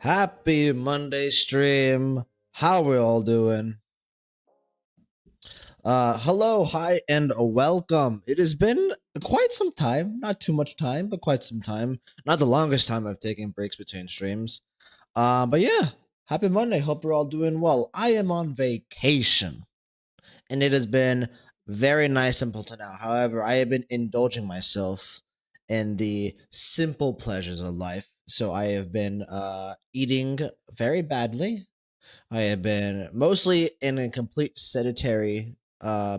Happy Monday stream. How we all doing? Hello, hi, and welcome. It has been quite some time, not too much time, but quite some time. Not the longest time I've taken breaks between streams. But yeah, happy Monday. Hope you're all doing well. I am on vacation, and it has been very nice until now. However, I have been indulging myself in the simple pleasures of life. So I have been eating very badly. I have been mostly in a complete sedentary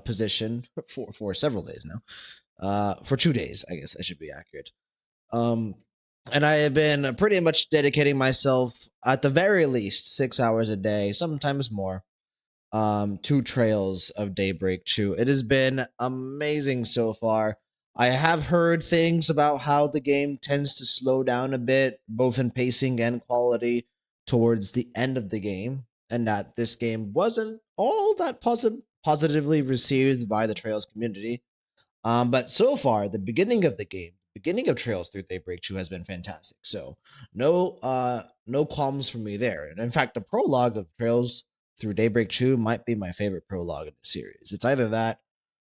position for several days now. For 2 days, I guess I should be accurate. Um, and I have been pretty much dedicating myself at the very least 6 hours a day, sometimes more, to Trails of Daybreak 2. It has been amazing so far. I have heard things about how the game tends to slow down a bit, both in pacing and quality, towards the end of the game, and that this game wasn't all that positively received by the Trails community. But so far, the beginning of the game, beginning of Trails through Daybreak 2 has been fantastic. So no qualms for me there. And in fact, the prologue of Trails through Daybreak 2 might be my favorite prologue in the series. It's either that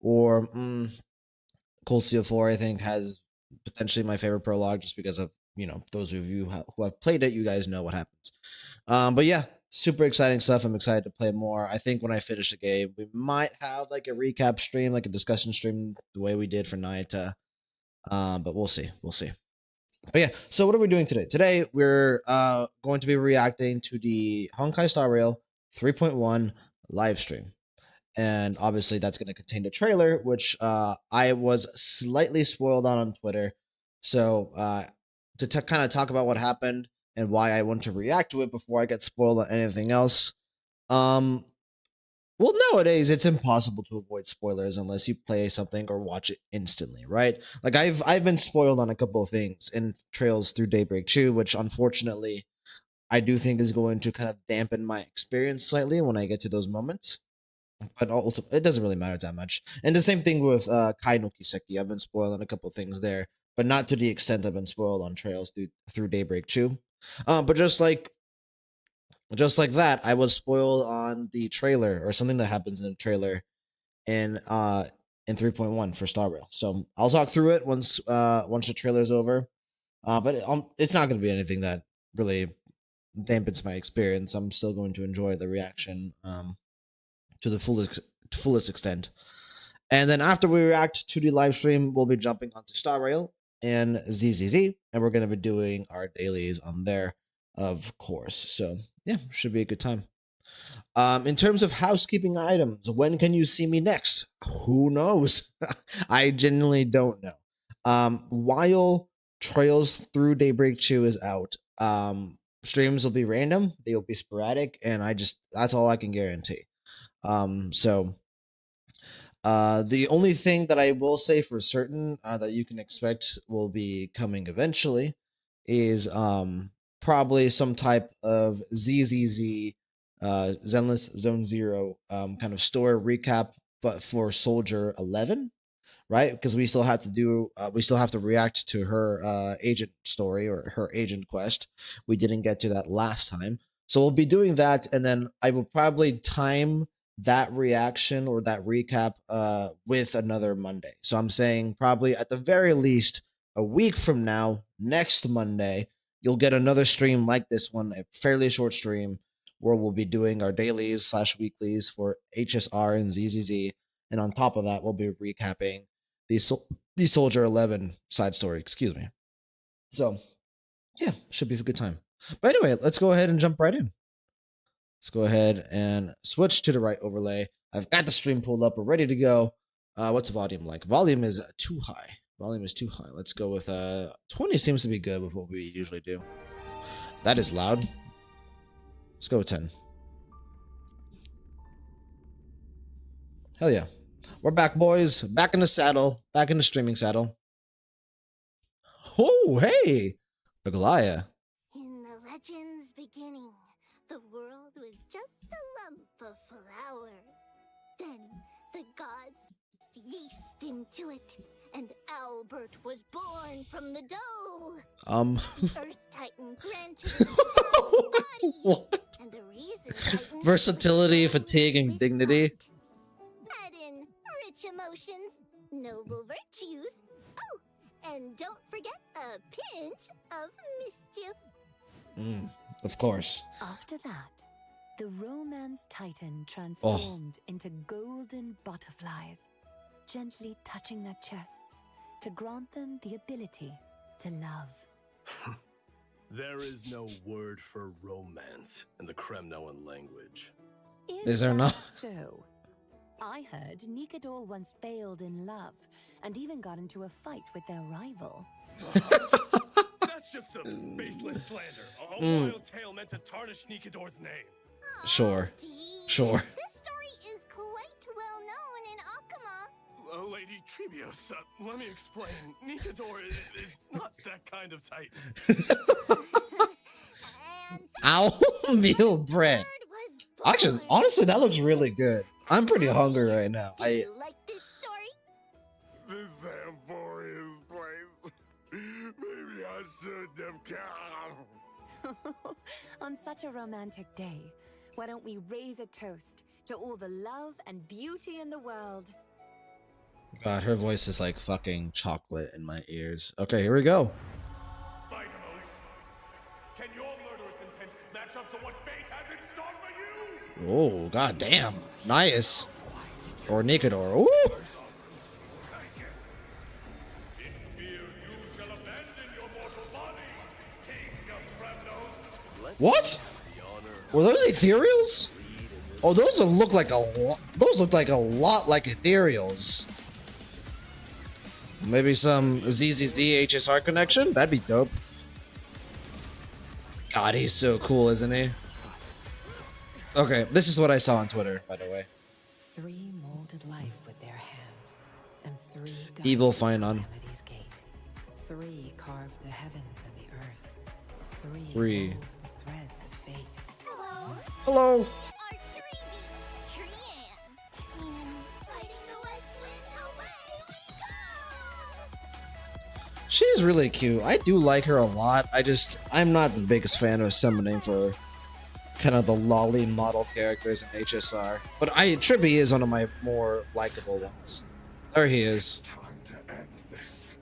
or Cold Steel 4, I think, has potentially my favorite prologue just because of, those of you who have played it, you guys know what happens. But yeah, super exciting stuff. I'm excited to play more. I think when I finish the game, we might have like a recap stream, like a discussion stream, the way we did for Naita. But we'll see. We'll see. But yeah, so what are we doing today? Today we're going to be reacting to the Honkai Star Rail 3.1 live stream. And obviously that's going to contain the trailer, which I was slightly spoiled on Twitter. So to kind of talk about what happened and why I want to react to it before I get spoiled on anything else. Well, nowadays it's impossible to avoid spoilers unless you play something or watch it instantly, right? Like I've been spoiled on a couple of things in Trails through Daybreak 2, which unfortunately I do think is going to kind of dampen my experience slightly when I get to those moments. But ultimately, it doesn't really matter that much. And the same thing with Kai no Kiseki. I've been spoiled on a couple of things there, but not to the extent I've been spoiled on Trails through Daybreak 2. But just like that, I was spoiled on the trailer or something that happens in the trailer in 3.1 for Star Rail. So I'll talk through it once the trailer's over. But it's not going to be anything that really dampens my experience. I'm still going to enjoy the reaction to the fullest extent. And then after we react to the live stream, we'll be jumping onto Star Rail and ZZZ, and we're going to be doing our dailies on there, of course. So yeah, should be a good time. In terms of housekeeping items, when can you see me next? Who knows? I genuinely don't know. While Trails through Daybreak 2 is out, streams will be random, they will be sporadic, and that's all I can guarantee. So the only thing that I will say for certain that you can expect will be coming eventually is probably some type of ZZZ Zenless Zone Zero kind of story recap, but for Soldier 11, right? Because we still have to react to her agent story or her agent quest. We didn't get to that last time, so we'll be doing that, and then I will probably time that reaction or that recap with another Monday. So I'm saying probably at the very least a week from now, next Monday, you'll get another stream like this one, a fairly short stream where we'll be doing our dailies / weeklies for HSR and ZZZ. And on top of that, we'll be recapping the Soldier 11 side story, excuse me. So yeah, should be a good time. But anyway, let's go ahead and jump right in. Let's go ahead and switch to the right overlay. I've got the stream pulled up. We're ready to go. What's the volume like? Volume is too high. Volume is too high. Let's go with 20 seems to be good with what we usually do. That is loud. Let's go with 10. Hell yeah. We're back, boys. Back in the saddle. Back in the streaming saddle. Oh, hey. Aglaya. In the legend's beginning, the world was just a lump of flour. Then the gods yeast into it, and Albert was born from the dough. The Earth Titan granted his power body. What? And the reason Titans Versatility, shine fatigue, and with dignity. light. Add in rich emotions, noble virtues. Oh, and don't forget a pinch of mischief. Of course. After that, the Romance Titan Oh. transformed into golden butterflies, gently touching their chests to grant them the ability to love. There is no word for romance in the Kremnoan language. Is there that not? So, I heard Nikador once failed in love and even got into a fight with their rival. That's just a baseless slander. A wild tale meant to tarnish Nikador's name. Sure. Dee. Sure. This story is quite well known in Akama. Lady Trebios, let me explain. Nikador is not that kind of Titan. And Ow, meal bread. was Actually, born. honestly, that looks really good. I'm pretty hungry right now. Do you like this story? This Amphoria's place. Maybe I shouldn't have come. On such a romantic day, why don't we raise a toast to all the love and beauty in the world? God, her voice is like fucking chocolate in my ears. Okay, here we go. MYDEI, can your murderous intent match up to what fate has in store for you? Oh, god damn. Nice. Or Nikador. Ooh. In fear you shall abandon your mortal body, King of Kremnos. What? Were those ethereals? Oh, those look like a lot. Those look like a lot like ethereals. Maybe some ZZZ HSR connection? That'd be dope. God, he's so cool, isn't he? Okay, this is what I saw on Twitter, by the way. 3 molded life with their hands, and 3 Evil guided fine on. humanity's gate. 3 carved the heavens and the earth. 3 Three. wove the threads of fate. Hello. Hello. Our Treeby, Trian. Fighting the west wind, away we go! She's really cute. I do like her a lot. I'm not the biggest fan of summoning for kind of the lolly model characters in HSR. But Tribby is one of my more likable ones. There he is. Time to end this.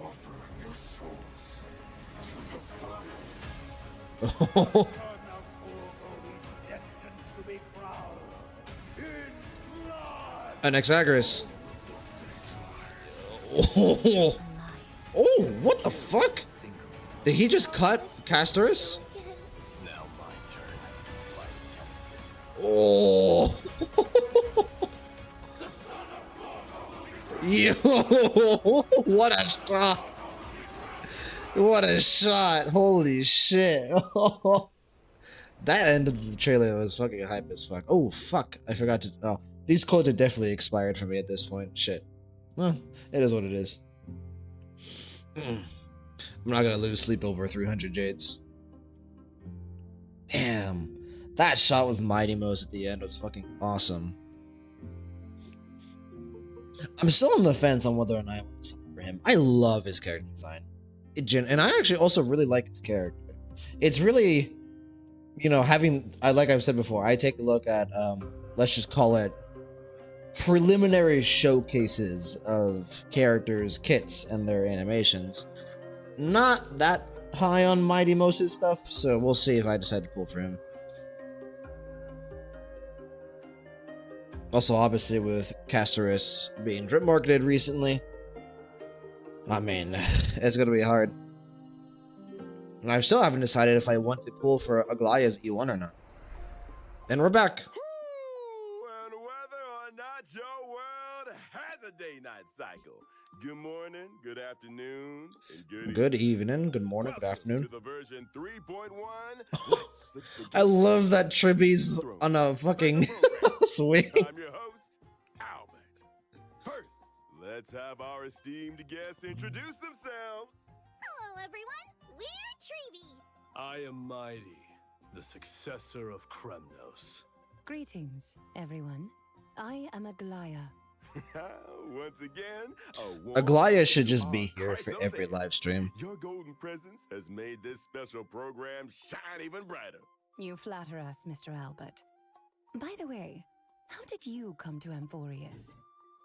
Offer your souls to the Oh, son of Urgoli, destined to be crowned in blood. an Exagris. Oh, oh, what the fuck? Did he just cut Castorus? It's now my turn to fight against it. Oh. Yo, what a shot. What a shot. Holy shit. That end of the trailer was fucking hype as fuck. Oh, fuck. I forgot to... Oh, these codes are definitely expired for me at this point. Shit. Well, it is what it is. I'm not gonna lose sleep over 300 Jades. Damn. That shot with Mighty Mouse at the end was fucking awesome. I'm still on the fence on whether or not I want to summon for him. I love his character design. And I actually also really like his character. It's really, you know, like I've said before, I take a look at, let's just call it preliminary showcases of characters, kits, and their animations. Not that high on Mighty Moses stuff, so we'll see if I decide to pull for him. Also, obviously, with Castorus being drip marketed recently, I mean, it's gonna be hard. And I still haven't decided if I want to pull for Aglaya's E1 or not. And we're back. And whether or not your world has a day-night cycle. Good morning, good afternoon, and Good evening, good morning, good Welcome afternoon. to the version 3.1. I love that Tribby's on a fucking swing. I'm your host, Albert. First, let's have our esteemed guests introduce themselves. Hello, everyone. We're Treeby. I am MYDEI, the successor of Kremnos. Greetings, everyone. I am Aglaya. Once again, Aglaya should just be here for every live stream. Your golden presence has made this special program shine even brighter. You flatter us, Mr. Albert. By the way, how did you come to Amphorius?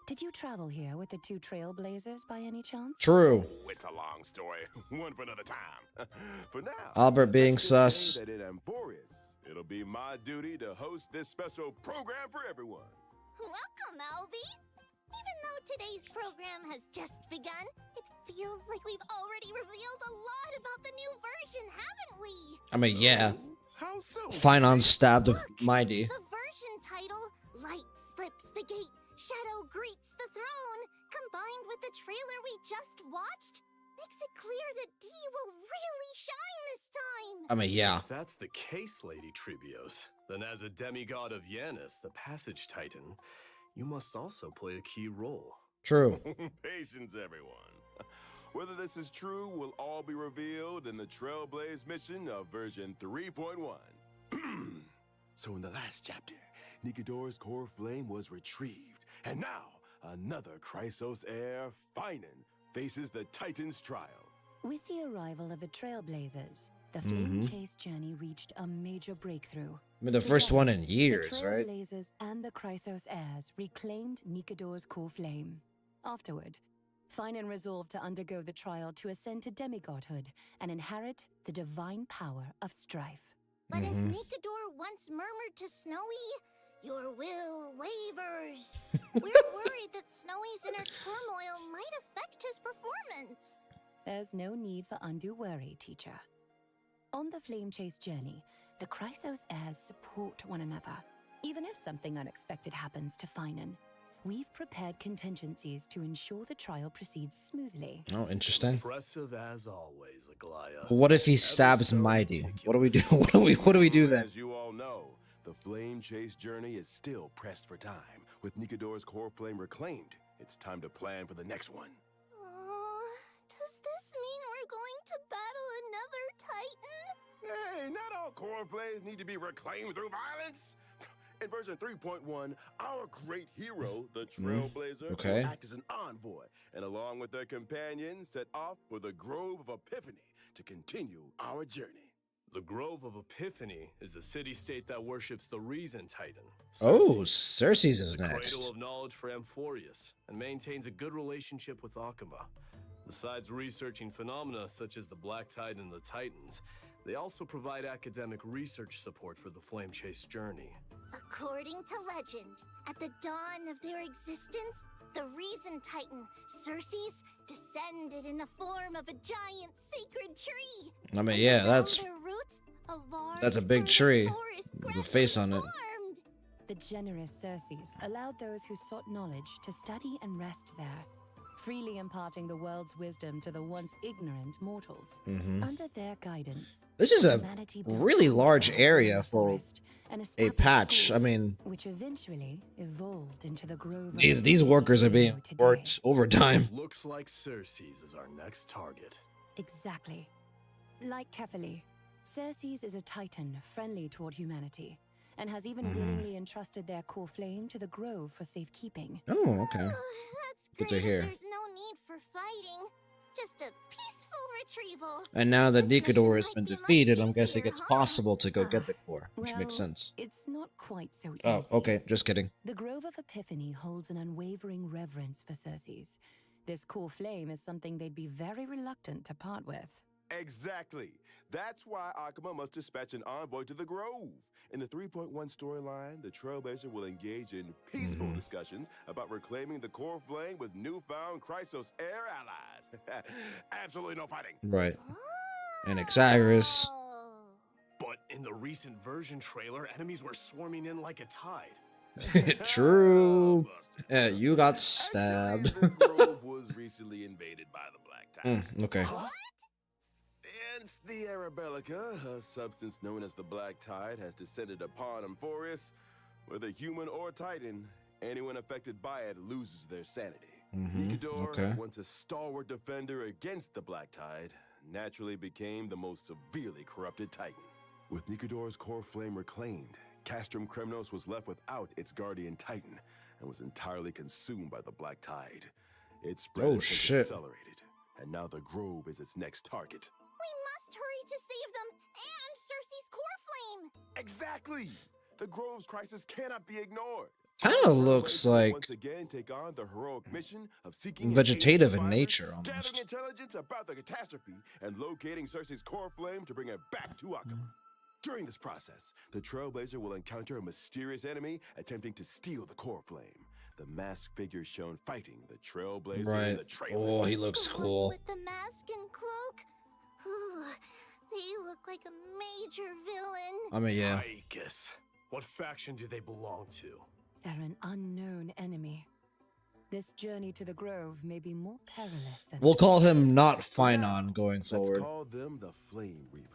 Did you travel here with the two trailblazers by any chance? True. Oh, it's a long story. One for another time. For now, Albert being let's just sus. say that in Amphorius, it'll be my duty to host this special program for everyone. Welcome, Albie! Even though today's program has just begun, it feels like we've already revealed a lot about the new version, haven't we? I mean, yeah. How so? Finon stabbed of Look, MYDEI. the version title, Light Slips the Gate, Shadow Greets the Throne, combined with the trailer we just watched, makes it clear that Dee will really shine this time. I mean, yeah. If that's the case, Lady Tribios, then as a demigod of Yanis, the Passage Titan, you must also play a key role. True. Patience, everyone. Whether this is true will all be revealed in the Trailblaze mission of version 3.1. So in the last chapter, Nikodor's core flame was retrieved, and now another Chrysos heir, Finan, faces the Titan's trial. With the arrival of the Trailblazers, the Flame Chase journey reached a major breakthrough. I mean, the first one in The years, right? Trailblazers and the Chrysos heirs reclaimed Nikodor's core flame. Afterward, Finan resolved to undergo the trial to ascend to demigodhood and inherit the divine power of strife. But as Nikodor once murmured to Snowy, your will wavers. We're worried that Snowy's inner turmoil might affect his performance. There's no need for undue worry, teacher. On the Flame Chase journey, the Chrysos heirs support one another. Even if something unexpected happens to Finan, we've prepared contingencies to ensure the trial proceeds smoothly. Oh, interesting. Impressive as always, Aglaya. What if he stabs so MYDEI? meticulous. What do we do? What do we do then? As you all know, the Flame Chase journey is still pressed for time. With Nikodor's core flame reclaimed, it's time to plan for the next one. Does this mean we're going to battle another Titan? Hey, not all core flames need to be reclaimed through violence. In version 3.1, our great hero, the Trailblazer, okay. will act as an envoy, and along with their companions, set off for the Grove of Epiphany to continue our journey. The Grove of Epiphany is a city-state that worships the Reason Titan. Oh, Cersei. Cersei's is It's a cradle next. of knowledge for Amphorius, and maintains a good relationship with Akuma. Besides researching phenomena such as the Black Tide and the Titans, they also provide academic research support for the Flame Chase journey. According to legend, at the dawn of their existence, the Reason Titan, Cersei's, descended in the form of a giant sacred tree. I mean, yeah, Around that's their roots, a large that's a big verdant tree forest with a gradually face on it. formed. The generous Circes allowed those who sought knowledge to study and rest there, freely imparting the world's wisdom to the once ignorant mortals. Under their guidance, This is a humanity built really large a area for forest and a established patch. I schools, mean, which eventually evolved into the Grove. of these workers are being today. worked overtime. Looks like Cersei's is our next target. Exactly. Like Kefali, Circes is a titan friendly toward humanity, and has even willingly entrusted their core flame to the Grove for safekeeping. Oh, okay. That's Good great. to hear. There's no need for fighting. Just a peaceful retrieval. And now that This mission Nikodor has might been be much defeated, I'm guessing easier, it's huh? possible to go get the core, which Well, makes sense. it's not quite so easy. Oh, okay, just kidding. The Grove of Epiphany holds an unwavering reverence for Circes. This core flame is something they'd be very reluctant to part with. Exactly. That's why Akuma must dispatch an envoy to the Grove. In the 3.1 storyline, the Trailblazer will engage in peaceful discussions about reclaiming the core flame with newfound Chrysos heir allies. Absolutely no fighting. Right. And Xagris. Oh. But in the recent version trailer, enemies were swarming in like a tide. True. Busted. Yeah, you got Actually, stabbed. the Grove was recently invaded by the Black Tide. Okay. Since the Arabellica, a substance known as the Black Tide, has descended upon Amphorius, whether human or Titan, anyone affected by it loses their sanity. Nikodor, okay. once a stalwart defender against the Black Tide, naturally became the most severely corrupted Titan. With Nikodor's core flame reclaimed, Castrum Kremnos was left without its guardian Titan and was entirely consumed by the Black Tide. Its spread Oh, has been shit. accelerated, and now the Grove is its next target. We must hurry to save them and Cersei's core flame. Exactly. The Grove's crisis cannot be ignored. Kind of looks like once again take on the heroic mission of seeking vegetative in survivors, nature, gathering almost. intelligence about the catastrophe, and locating Cersei's core flame to bring it back to Akama. During this process, the Trailblazer will encounter a mysterious enemy attempting to steal the core flame. The masked figure shown fighting the Trailblazer in the trailer. Oh, he looks The one cool. with the mask and cloak? Ooh, they look like a major villain. I mean, yeah. Icus. What faction do they belong to? They're an unknown enemy. This journey to the Grove may be more perilous than We'll call him not Finon going Let's forward. call them the Flame Reaver.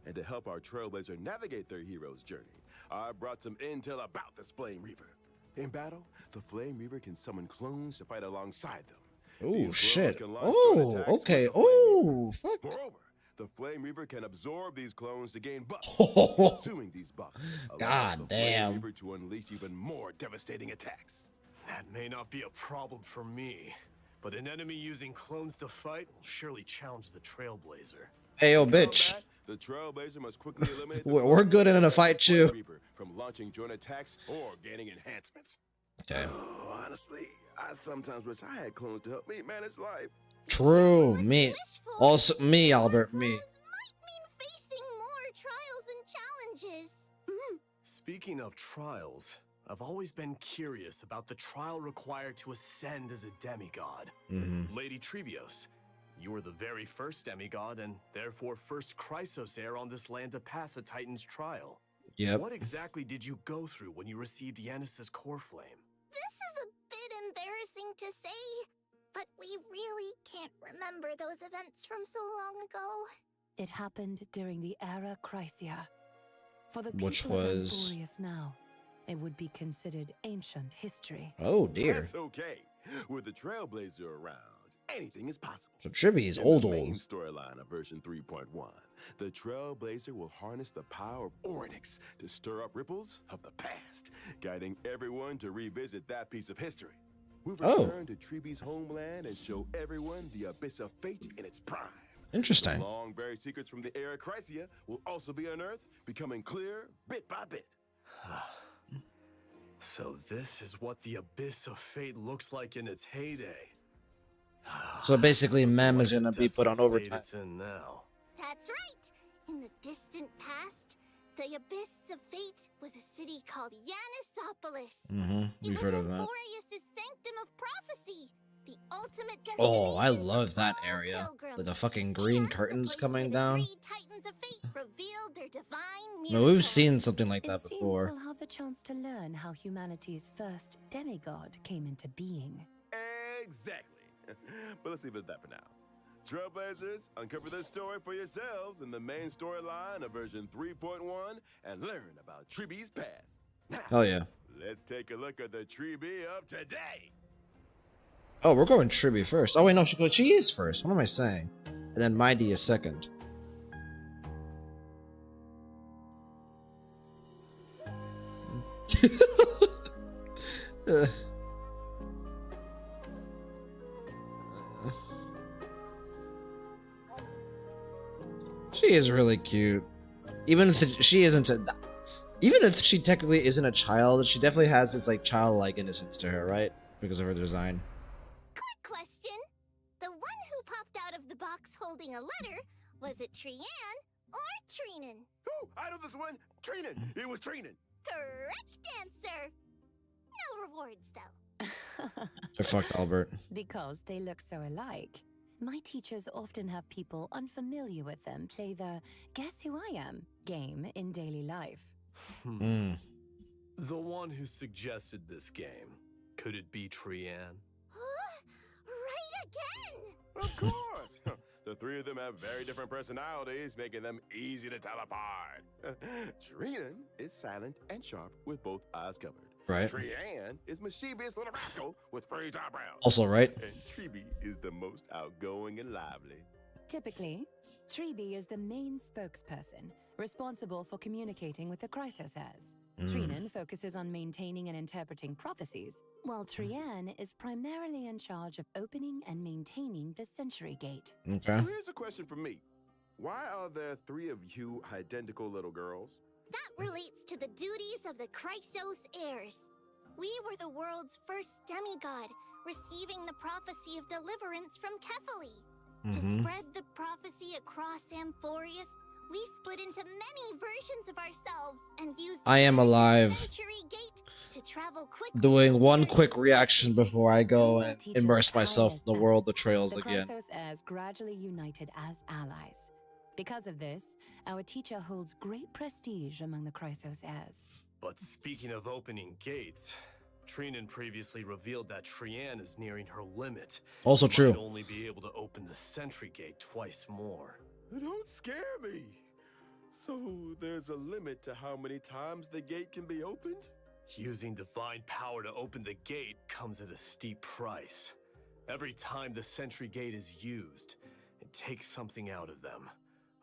And to help our Trailblazer navigate their hero's journey, I brought some intel about this Flame Reaver. In battle, the Flame Reaver can summon clones to fight alongside them. Oh, These clones shit. can launch joint Oh, attacks with okay. the Flame Reaver. Oh, fuck. Moreover, the Flame Reaver can absorb these clones to gain buffs, Oh, consuming these buffs. allows God the damn. Flame Reaver to unleash even more devastating attacks. That may not be a problem for me, but an enemy using clones to fight will surely challenge the Trailblazer. hey, yo, To combat, bitch. the Trailblazer must quickly eliminate the We're Flame good in Reaver a fight, and the Flame too. Reaper from launching joint attacks or gaining enhancements. Okay. Oh, honestly, I sometimes wish I had clones to help me manage life. True. What you Me. wish for. Also, me, Albert. Me. Clones might mean facing more trials and challenges. Speaking of trials, I've always been curious about the trial required to ascend as a demigod. Mm-hmm. Lady Trebios, you were the very first demigod and therefore first Chrysos heir on this land to pass a Titan's trial. Yep. What exactly did you go through when you received Yanis's core flame? This is a bit embarrassing to say, but we really can't remember those events from so long ago. it happened during the Era Chrysia. For the people Which of was- Emporius now, it would be considered ancient history. Oh, dear. That's okay. With the Trailblazer around, anything is possible. So Tribby is In old, the main old. storyline of version 3.1, the Trailblazer will harness the power of Oryx to stir up ripples of the past, guiding everyone to revisit that piece of history. We'll Oh. return to Treeby's homeland and show everyone the abyss of fate in its prime. Interesting. Long buried secrets from the Era Chrysia will also be unearthed, becoming clear bit by bit. So this is what the Abyss of Fate looks like in its heyday. So basically, Mem is What gonna a be put on desolate state overtime. it's in now. That's right. In the distant past, the Abyss of Fate was a city called Yanisopolis. Mm-hmm. It We've was heard of that. Emporius' sanctum of prophecy, the ultimate Oh, I destination love for that all area. pilgrims, With the fucking green and the curtains place coming where the down. three Titans of Fate revealed their divine No, we've miracles. seen something like It that seems before. we'll have the chance to learn how humanity's first demigod came into being. Exactly. But let's leave it at that for now. Trailblazers, uncover this story for yourselves in the main storyline of version 3.1 and learn about Treeby's past. Now, Hell yeah. let's take a look at the Treeby of today. Oh, we're going Tribby first. Oh wait, no, she is first. What am I saying? And then MYDEI is second. She is really cute. Even if she isn't even if she technically isn't a child, she definitely has this like childlike innocence to her, right? Because of her design. Quick question. The one who popped out of the box holding a letter, was it Trian or Treenan? Ooh, I know this one. Treenan. It was Treenan. Correct answer. No rewards, though. They're fucked, Albert. Because they look so alike. My teachers often have people unfamiliar with them play the guess who I am game in daily life. Mm. The one who suggested this game, could it be Trian? Right again! Of course. The three of them have very different personalities, making them easy to tell apart. Treenan is silent and sharp with both eyes covered. Right. Trian is mischievous little rascal with raised eyebrows. Also, right? And Treeby is the most outgoing and lively. Typically, Treeby is the main spokesperson, responsible for communicating with the Chrysos heirs. Treenan focuses on maintaining and interpreting prophecies, while Trian is primarily in charge of opening and maintaining the Century Gate. Okay. So here's a question for me. Why are there three of you identical little girls? That relates to the duties of the Chrysos heirs. We were the world's first demigod, receiving the prophecy of deliverance from Kefali. To spread the prophecy across Amphorius, we split into many versions of ourselves and used I am alive. Century Gate to travel quickly. Doing one quick reaction before I go and immerse myself in the world of Trails again. The Chrysos heirs gradually united as allies. Because of this, our teacher holds great prestige among the Chrysos heirs. But speaking of opening gates, Trinan previously revealed that Trian is nearing her limit. Also Might true. only be able to open the Sentry Gate twice more. Don't scare me. So there's a limit to how many times the gate can be opened? Using divine power to open the gate comes at a steep price. Every time the Sentry Gate is used, it takes something out of them.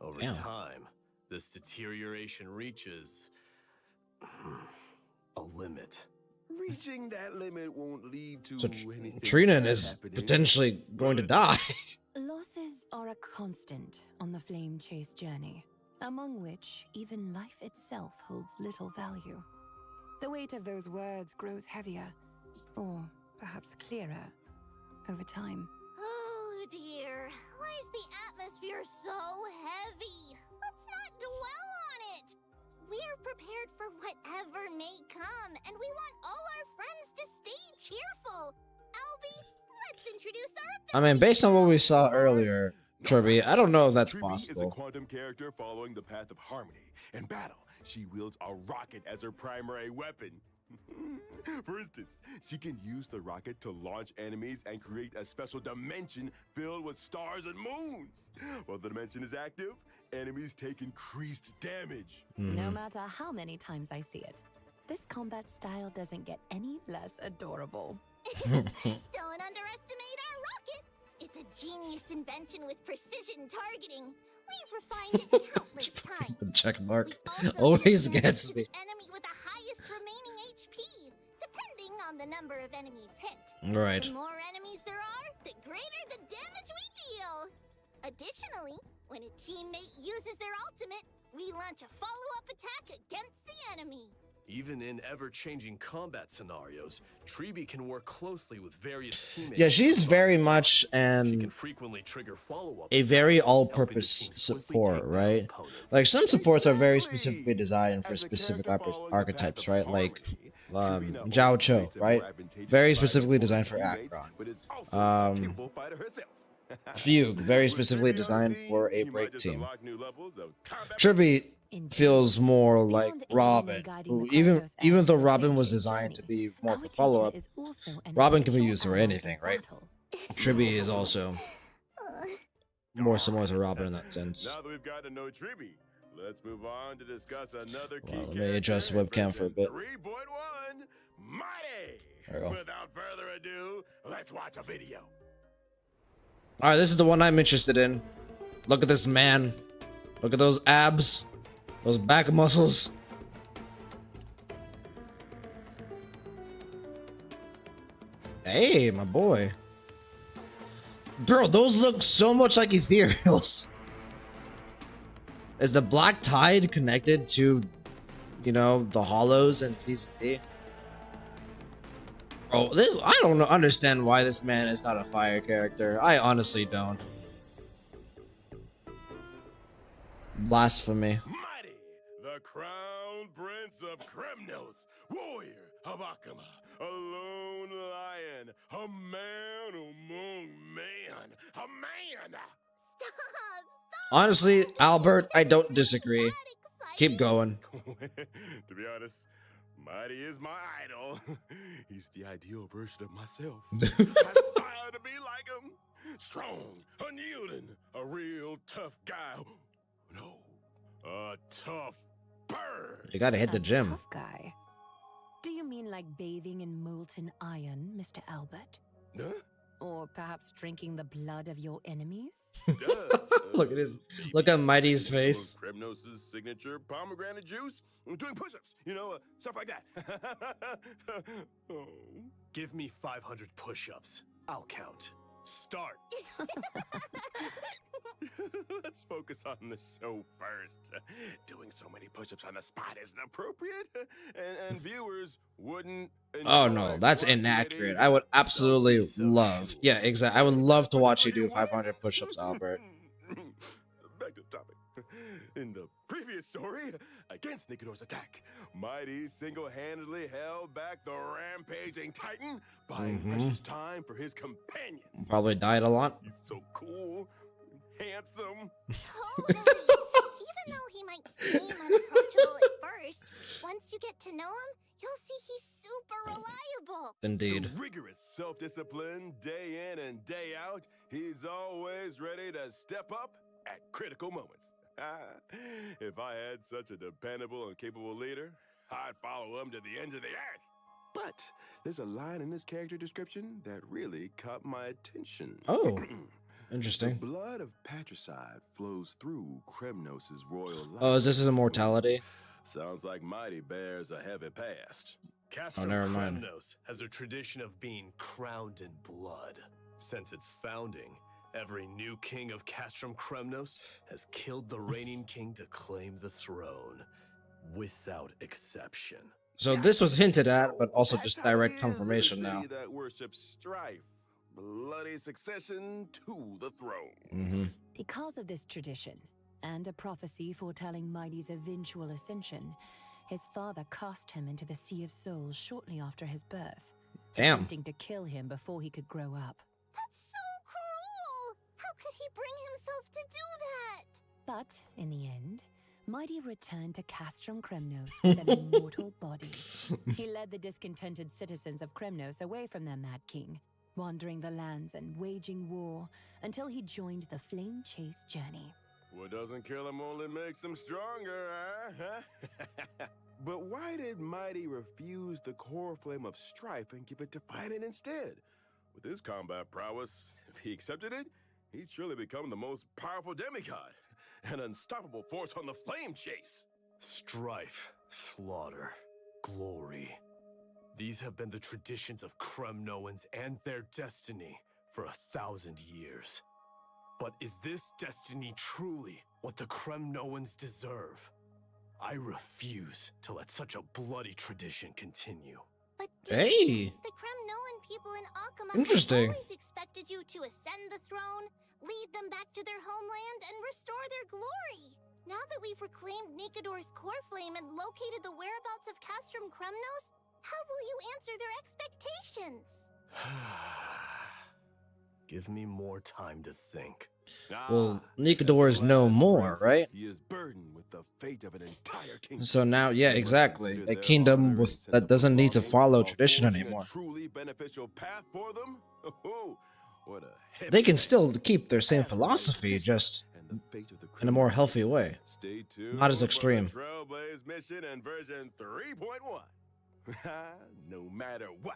Over Damn. time, this deterioration reaches a limit. Reaching that limit won't lead to So anything Trinan bad is happening. potentially going to die. Losses are a constant on the flame chase journey, among which even life itself holds little value. The weight of those words grows heavier, or perhaps clearer, over time. Oh dear, why is the atmosphere so heavy? Let's not dwell on it. We're prepared for whatever may come, and we want all our friends to stay cheerful. Albie, let's introduce our I mean, based on what we saw earlier, Kirby, I don't know if that's Kirby is a possible. quantum character following the path of harmony. In battle, she wields a rocket as her primary weapon. For instance, she can use the rocket to launch enemies and create a special dimension filled with stars and moons. While the dimension is active, enemies take increased damage. No matter how many times I see it, this combat style doesn't get any less adorable. Don't underestimate our rocket. It's a genius invention with precision targeting. We've refined it countless times. The check mark We also always use it gets to me. the enemy with the highest remaining HP, depending on the number of enemies hit. Right. The more enemies there are, the greater the damage we deal. Additionally, when a teammate uses their ultimate, we launch a follow-up attack against the enemy. Even in ever-changing combat scenarios, Tribi can work closely with various teammates. Yeah, she's very much She can an frequently trigger follow-up a very attacks, all-purpose helping the team swiftly support, take down right? opponents. Like some supports are very Exactly. specifically designed for As a specific character following the archetypes, path of right? Like harmony, Kirby not Zhao only Cho, creates a more right? advantageous Very fight specifically for designed for teammates, Akron. but is also a Um, capable fighter herself. Fugue, very With specifically Tribi on designed the for team, a you might break just team. unlock new levels of combat Tribi Indeed. feels more like Beyond Robin, aiding and guiding who the even Chrysos even heirs though on the Robin flame was chase designed to journey, be more our of a teacher follow-up, is also an Robin can be essential used for ally anything, in right? battle. Tribi is also more similar to Robin in that sense. Now that we've got to know Tribi, let's move on to discuss another key Well, let me character adjust in the webcam for a version bit. 3.1, MYDEI. There we go. Without further ado, let's watch a video. All right, this is the one I'm interested in. Look at this man. Look at those abs, those back muscles. Hey, my boy. Bro, those look so much like ethereals. Is the black tide connected to, you know, the hollows and TCD? Bro, this, I don't understand why this man is not a fire character. I honestly don't. Blasphemy. MYDEI, the crown prince of Kremnos, warrior of Akama, a lone lion, a man among man, a man. Stop! Honestly, Albert, I don't disagree. That exciting. Keep going. To be honest, MYDEI is my idol. He's the ideal version of myself. I aspire to be like him. Strong, unyielding, a real tough guy. No, a tough bird. You gotta hit the A gym. tough guy. Do you mean like bathing in molten iron, Mr. Albert? Huh? Or perhaps drinking the blood of your enemies? Look at his, look at Mighty's Maybe face. some of Kremnos' signature pomegranate juice. Doing push-ups, you know, stuff like that. Oh. Give me 500 push-ups. I'll count. start. Let's focus on the show first. Doing so many push-ups on the spot isn't appropriate, and viewers wouldn't. Oh enjoy no, that's watching inaccurate. it I would either. Don't be absolutely so love. cruel. Yeah, exactly. I would love to watch you do 500 500 push-ups, Albert. Back to the topic. In the previous story, against Nikidor's attack, MYDEI single-handedly held back the rampaging Titan, buying precious time for his companions. Probably died a lot. He's so cool, handsome. Totally. Even though he might seem unapproachable at first, once you get to know him, you'll see he's super reliable. Indeed. The rigorous self-discipline, day in and day out, he's always ready to step up at critical moments. If I had such a dependable and capable leader, I'd follow him to the end of the earth. But there's a line in his character description that really caught my attention. Oh, The interesting. blood of patricide flows through Kremnos' royal line. Oh, is this his immortality? Sounds like MYDEI bears a heavy past. Castro never mind. Kremnos has a tradition of being crowned in blood. Since its founding, every new king of Castrum Kremnos has killed the reigning king to claim the throne, without exception. So this was hinted at, but also That's just how it direct is confirmation in a now. city that worships strife, bloody succession to the throne. Mm-hmm. Because of this tradition, and a prophecy foretelling MYDEI's eventual ascension, his father cast him into the Sea of Souls shortly after his birth, Damn. attempting to kill him before he could grow up. That's so cruel! How could he bring himself to do that? But, in the end, MYDEI returned to Castrum Kremnos with an immortal body. He led the discontented citizens of Kremnos away from their mad king, wandering the lands and waging war until he joined the Flame Chase journey. What doesn't kill him only makes him stronger, huh? But why did MYDEI refuse the core flame of strife and give it to Finan instead? With his combat prowess, if he accepted it, he'd surely become the most powerful demigod, an unstoppable force on the flame chase. Strife, slaughter, glory. These have been the traditions of Kremnoans and their destiny for 1,000 years. But is this destiny truly what the Kremnoans deserve? I refuse to let such a bloody tradition continue. But Hey. the Kremnoan people in Akama Interesting. always expected you to ascend the throne, lead them back to their homeland, and restore their glory. Now that we've reclaimed Nikidor's core flame and located the whereabouts of Castrum Kremnos, how will you answer their expectations? Give me more time to think. Well, Nikidor's no more, right? He is burdened with the fate of an entire kingdom. So now, yeah, He must exactly. consider A their kingdom honor with and sense that of doesn't need to belonging follow while tradition forging a anymore. truly beneficial path for them. Oh, what a heavy They can task. still keep their same Path of philosophy, position just and the fate of the in a more criminals. healthy way. Stay tuned. Not as for the extreme. Trailblaze mission and version 3.1. No matter what,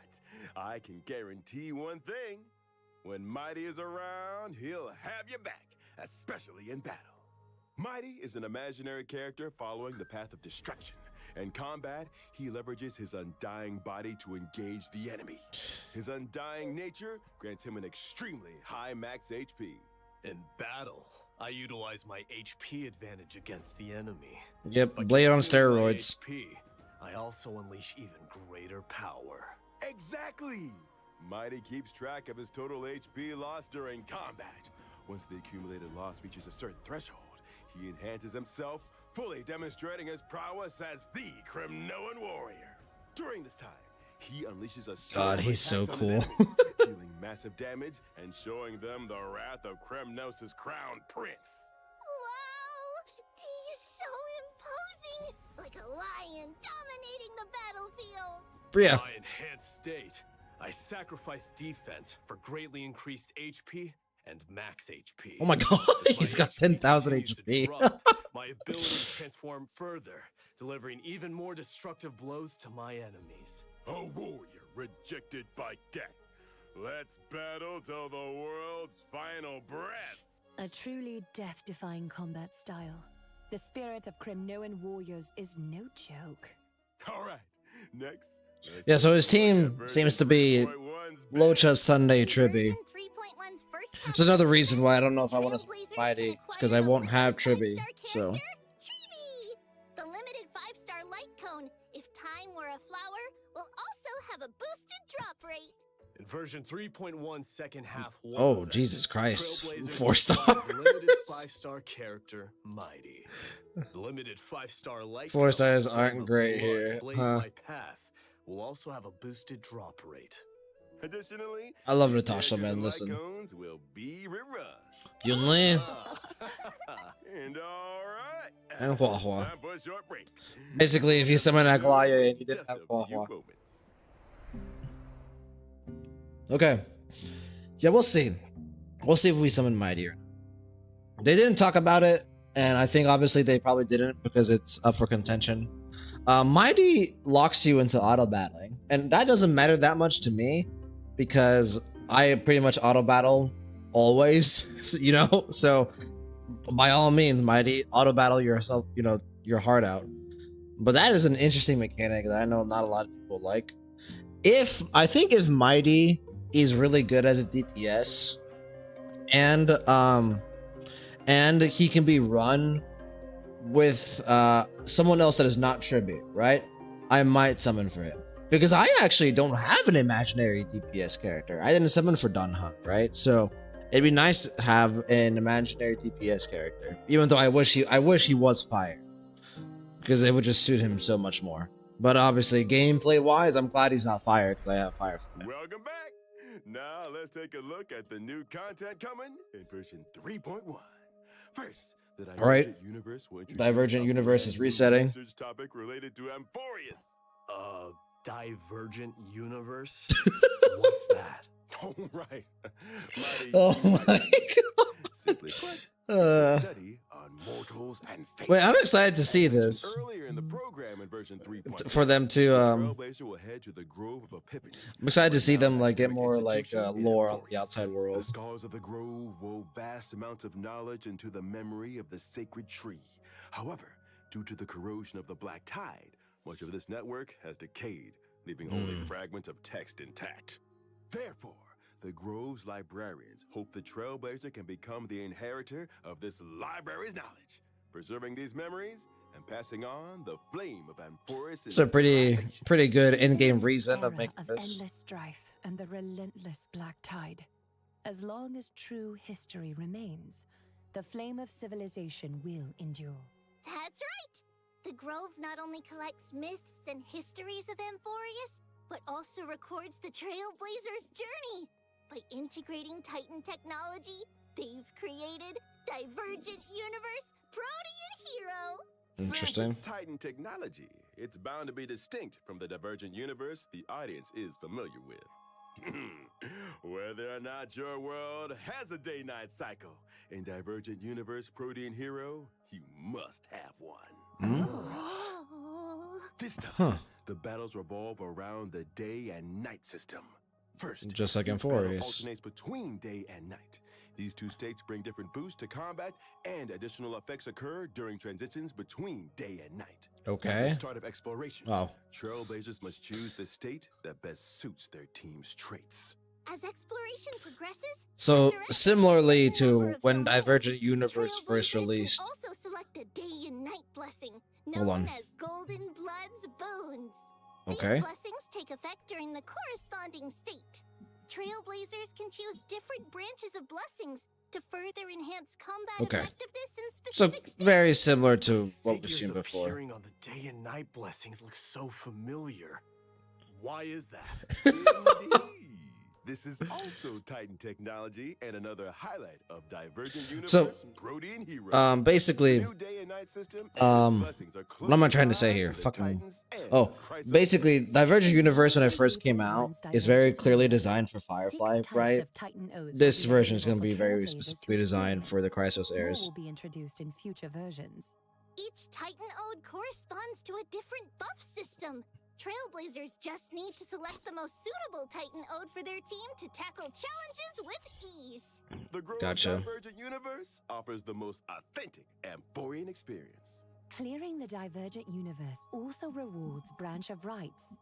I can guarantee one thing. When MYDEI is around, he'll have you back, especially in battle. MYDEI is an imaginary character following the path of destruction. In combat, he leverages his undying body to engage the enemy. His undying nature grants him an extremely high max HP. In battle, I utilize my HP advantage against the enemy. Yep, By Blade on consuming my steroids. HP, I also unleash even greater power. Exactly! MYDEI keeps track of his total HP loss during combat. Once the accumulated loss reaches a certain threshold, he enhances himself, fully demonstrating his prowess as the Kremnoan warrior. During this time, he unleashes a storm God, of he's so attacks on his cool. enemies, dealing massive damage and showing them the wrath of Kremnos' crowned prince. Wow! D is so imposing! Like a lion dominating the battlefield! Yeah. My enhanced state, I sacrifice defense for greatly increased HP and max HP. Oh my god, As my he's got HP 10,000 continues to HP. drop, my abilities transform further, delivering even more destructive blows to my enemies. A warrior rejected by death. Let's battle till the world's final breath. A truly death-defying combat style. The spirit of Kremnoan warriors is no joke. All right, next. let's Yeah, so take his a look team at version seems to be 3.1's Locha Sunday Tribby. Version 3.1's It's another reason why I don't know if I want to MYDEI. It's because I won't have Triby. So. Triby! The limited 5-star light cone, if time were a flower, will also have a boosted drop rate. In version 3.1 second half. Oh, Jesus Christ. Trailblazers 4 stars. Limited 5-star character MYDEI. The limited 5-star light 4 stars cone, aren't great here. Blaze Huh. My Path will also have a boosted drop rate. Additionally, I love these Natasha, characters man. and light Listen. cones will be rerun. Yunlin And alright. and Hua Hua. Time for a short break. Basically, if you summon Aglaya and you didn't Just have a Hua few Hua. moments. Okay. Yeah, we'll see. We'll see if we summon MYDEI or not. They didn't talk about it, and I think obviously they probably didn't because it's up for contention. MYDEI locks you into auto battling, and that doesn't matter that much to me because I pretty much auto battle always, you know. So by all means, MYDEI, auto battle yourself, you know, your heart out. But that is an interesting mechanic that I know not a lot of people like. I think if MYDEI is really good as a DPS, and he can be run with someone else that is not Tribute, right? I might summon for it. Because I actually don't have an imaginary DPS character. I didn't summon for Dun Hunt, right? So it'd be nice to have an imaginary DPS character. Even though I wish he was fire. Because it would just suit him so much more. But obviously, gameplay wise, I'm glad he's not fire because I have fire for him. Welcome back. Now let's take a look at the new content coming in version 3.1. First, the Divergent Alright. Universe will introduce Divergent a Universe is brand new resetting. research topic related to Amphorius. Divergent universe? What's that? Oh, right. Oh my god. Simply put, it's a study on mortals and fate. Wait, I'm excited to see this. Earlier in the program in version 3.1, For them to Trailblazer will head to the Grove of Epiphany. I'm excited to see them Now, like get academic more like institution in lore on the Amphorius. outside The world. scars of the grove wove vast amounts of knowledge into the memory of the sacred tree. However, due to the corrosion of the black tide, much of this network has decayed, leaving only fragments of text intact. Therefore, the Grove's librarians hope the Trailblazer can become the inheritor of this library's knowledge, preserving these memories and passing on the flame of Amphorius. It's a pretty good in-game reason of Era making this. endless strife and the relentless black tide. As long as true history remains, the flame of civilization will endure. That's right! The Grove not only collects myths and histories of Amphorius, but also records the Trailblazer's journey. By integrating Titan technology, they've created Divergent Universe Protean Hero! Interesting. Since it's Titan technology, it's bound to be distinct from the Divergent Universe the audience is familiar with. Whether or not your world has a day-night cycle, in Divergent Universe Protean Hero, you must have one. Oh. This time, the battles revolve around the day and night system. First, Just like in each battle Amphorius. alternates between day and night. These two states bring different boosts to combat, and additional effects occur during transitions between day and night. At Okay. the start of exploration, Oh. Trailblazers must choose the state that best suits their team's traits. As exploration progresses, So there is similarly a number to of when goals. Divergent Universe first Trailblazers can released. also select a day and night blessing, Hold on. known as Golden Blood's Boons. Okay. These blessings take effect during the corresponding state. Trailblazers can choose different branches of blessings to further enhance combat Okay. effectiveness in So specific states. very similar to what we've Figures seen before. appearing on the day and night blessings look so familiar. Why is that? Indeed. This is also Titan technology and another highlight of Divergent Universe Protean Hero. Basically, New day and night system and um, blessings are what am I trying to closely say tied here? to the Fucking- Titans and Oh, Chrysos. basically, Divergent Universe when it first came out is very clearly designed for Firefly, right? This version is going to be very specifically designed for the Chrysos More heirs. will be introduced in future versions. Each Titan Ode corresponds to a different buff system. Trailblazers just need to select the most suitable Titan Ode for their team to tackle challenges with ease. The Grove's Gotcha. Divergent Universe offers the most authentic Amphorian experience. Clearing the Divergent Universe also rewards Branch of Rights.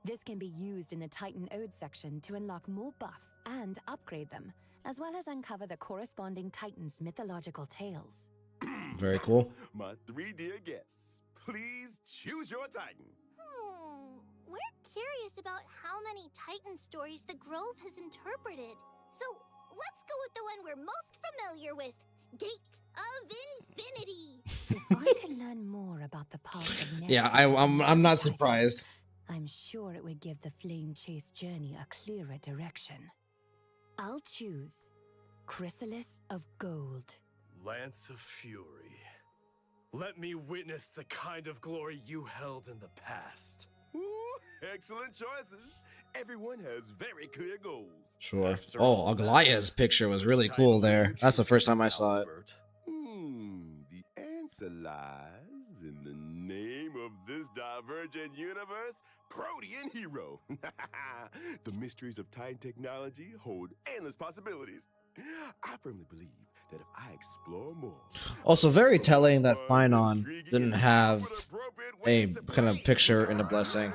This can be used in the Titan Ode section to unlock more buffs and upgrade them, as well as uncover the corresponding Titan's mythological tales. Very cool. My 3 dear guests, please choose your Titan. We're curious about how many Titan stories the Grove has interpreted. So let's go with the one we're most familiar with, Gate of Infinity. If I could learn more about the path of next, Yeah, I'm not surprised. I'm sure it would give the Flame Chase journey a clearer direction. I'll choose Chrysalis of Gold. Lance of Fury. Let me witness the kind of glory you held in the past. Ooh, excellent choices. Everyone has very clear goals. Sure. After Oh, all, Aglaya's picture was really cool there. That's the first time I saw it. Albert. The answer lies in the name of this divergent universe, Protean Hero. The mysteries of Titan technology hold endless possibilities. I firmly believe that if I explore more... Also, very telling that Finon didn't have a kind of picture in the blessing.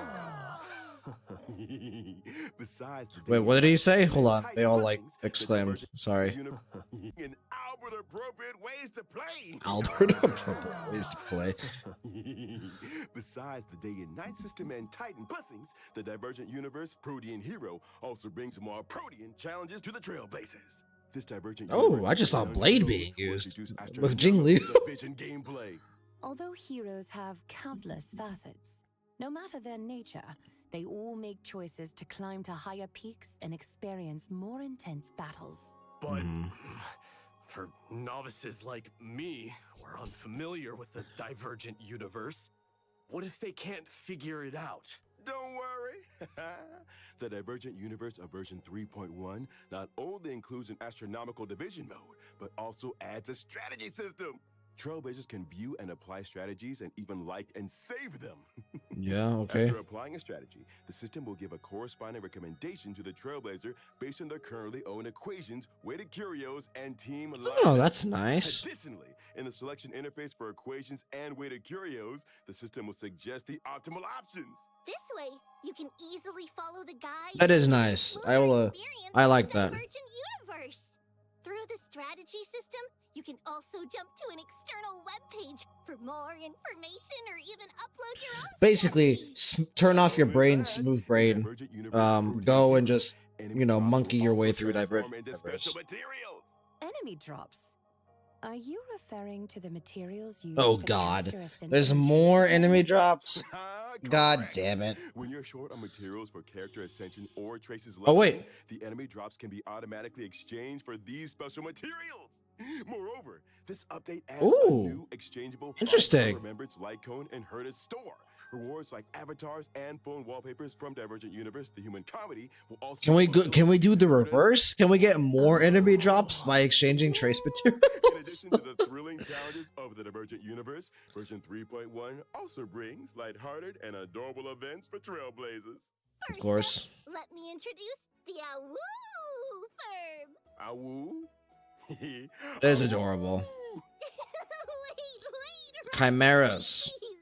Besides the Wait, what did he say? Hold on. They all like exclaimed. Sorry. And Albert appropriate ways to play. Albert appropriate ways to play. Besides the day and night system and Titan blessings, the divergent universe Protean Hero also brings more Protean challenges to the Trailblazers. This divergent Oh, I just saw Blade being used with Jing Liu. Vision gameplay. Although heroes have countless facets, no matter their nature, they all make choices to climb to higher peaks and experience more intense battles. But for novices like me, who are unfamiliar with the divergent universe, what if they can't figure it out? Don't worry. The Divergent Universe of version 3.1 not only includes an astronomical division mode, but also adds a strategy system. Trailblazers can view and apply strategies and even like and save them. Yeah, okay. After applying a strategy, the system will give a corresponding recommendation to the Trailblazer based on their currently owned equations, weighted curios, and team alignment. Oh, that's nice. Additionally, in the selection interface for equations and weighted curios, the system will suggest the optimal options. This way, you can easily follow the guide. That is nice. I will. I like that. Divergent universe. Through the strategy system, you can also jump to an external web page for more information or even upload your own. Basically, strategies. turn off your brain, smooth brain. Go and just, you know, monkey your way through diverse. materials. Enemy drops. Are you referring to the materials used? Oh for God, character there's ascension? more enemy drops. God Correct. damn it. When you're short on materials for character ascension or traces Oh, wait. leveling, the enemy drops can be automatically exchanged for these special materials. Moreover, this update adds a Ooh. new exchangeable Interesting. Remembrance Lycone and Herta's store. Rewards like avatars and phone wallpapers from Divergent Universe, the human comedy, will also Can we go? Can we do the reverse? Can we get more enemy drops by exchanging trace In materials? addition to the thrilling challenges of the Divergent Universe, version 3.1 also brings lighthearted and adorable events for Trailblazers. Of course. Let me introduce the Awoo firm. Awoo? That is adorable. wait. Chimeras. Please.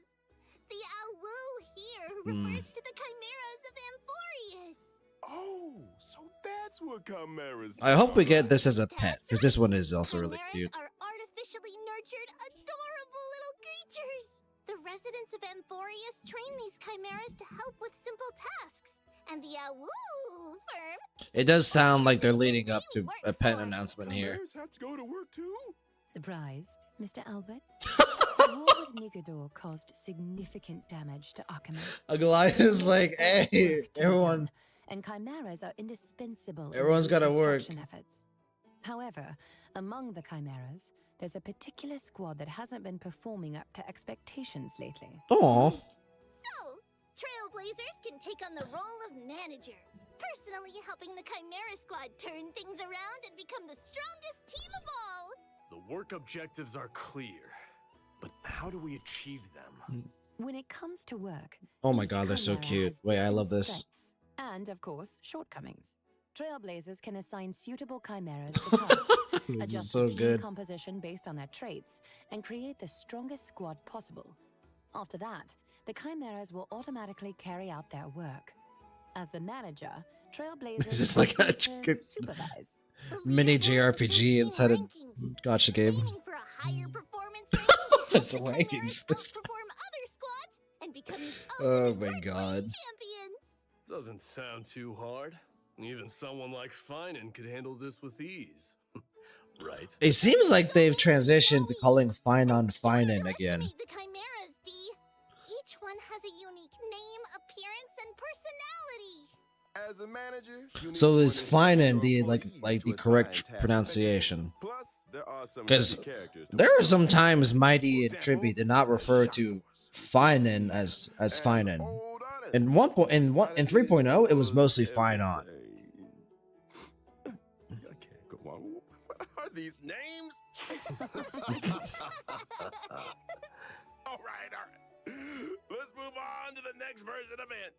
The Awoo here Hmm. refers to the chimeras of Amphorius. Oh, so that's what chimeras I hope we are. get this as a pet, That's because this right. one is also really Chimeras cute. are artificially nurtured, adorable little creatures. The residents of Amphorius train these chimeras to help with simple tasks. And the Awoo firm. It does sound like they're leading up to a pet announcement here. Chimeras have to go to work too? Surprised, Mr. Albert? The war with Nigador caused significant damage to Akama. Aglaya's like, hey, Work to be everyone. done, and chimeras are indispensable. in Everyone's the gotta work. reconstruction efforts. However, among the chimeras, there's a particular squad that hasn't been performing up to expectations lately. Aw. So, Trailblazers can take on the role of manager, personally helping the Chimera Squad turn things around and become the strongest team of all. The work objectives are clear, but how do we achieve them? When it comes to work, Oh my each God, they're so chimera cute. has Wait, I different love this. strengths and, of course, shortcomings. Trailblazers can assign suitable chimeras to tasks, This adjust is so team good. composition based on their traits, and create the strongest squad possible. After that, the chimeras will automatically carry out their work. As the manager, Trailblazers This is like a supervise. But Mini leaderboards JRPG changing inside a rankings, gotcha game. aiming for a higher performance rating to It's help the rankings Chimeras this time. outperform other squads and become the Oh ultimate my workplace god. champions. Doesn't sound too hard. Even someone like Finan could handle this with ease. Right? It seems like they've transitioned to calling Finon Don't Finan underestimate again. the Chimeras, D. Each one has a unique name, appearance, and personality. As a manager, you need So to is understand Finan your the employees the to correct assign tasks pronunciation? Plus, there are some 'Cause key characters to There work are some on. times Mighty For and Trippy example, did not the refer Shock to Force. Finan as And Finan. Old Honest. In in 3.0, it was mostly Finon. everything. I can't go on. What are these names? All right. Let's move on to the next version event.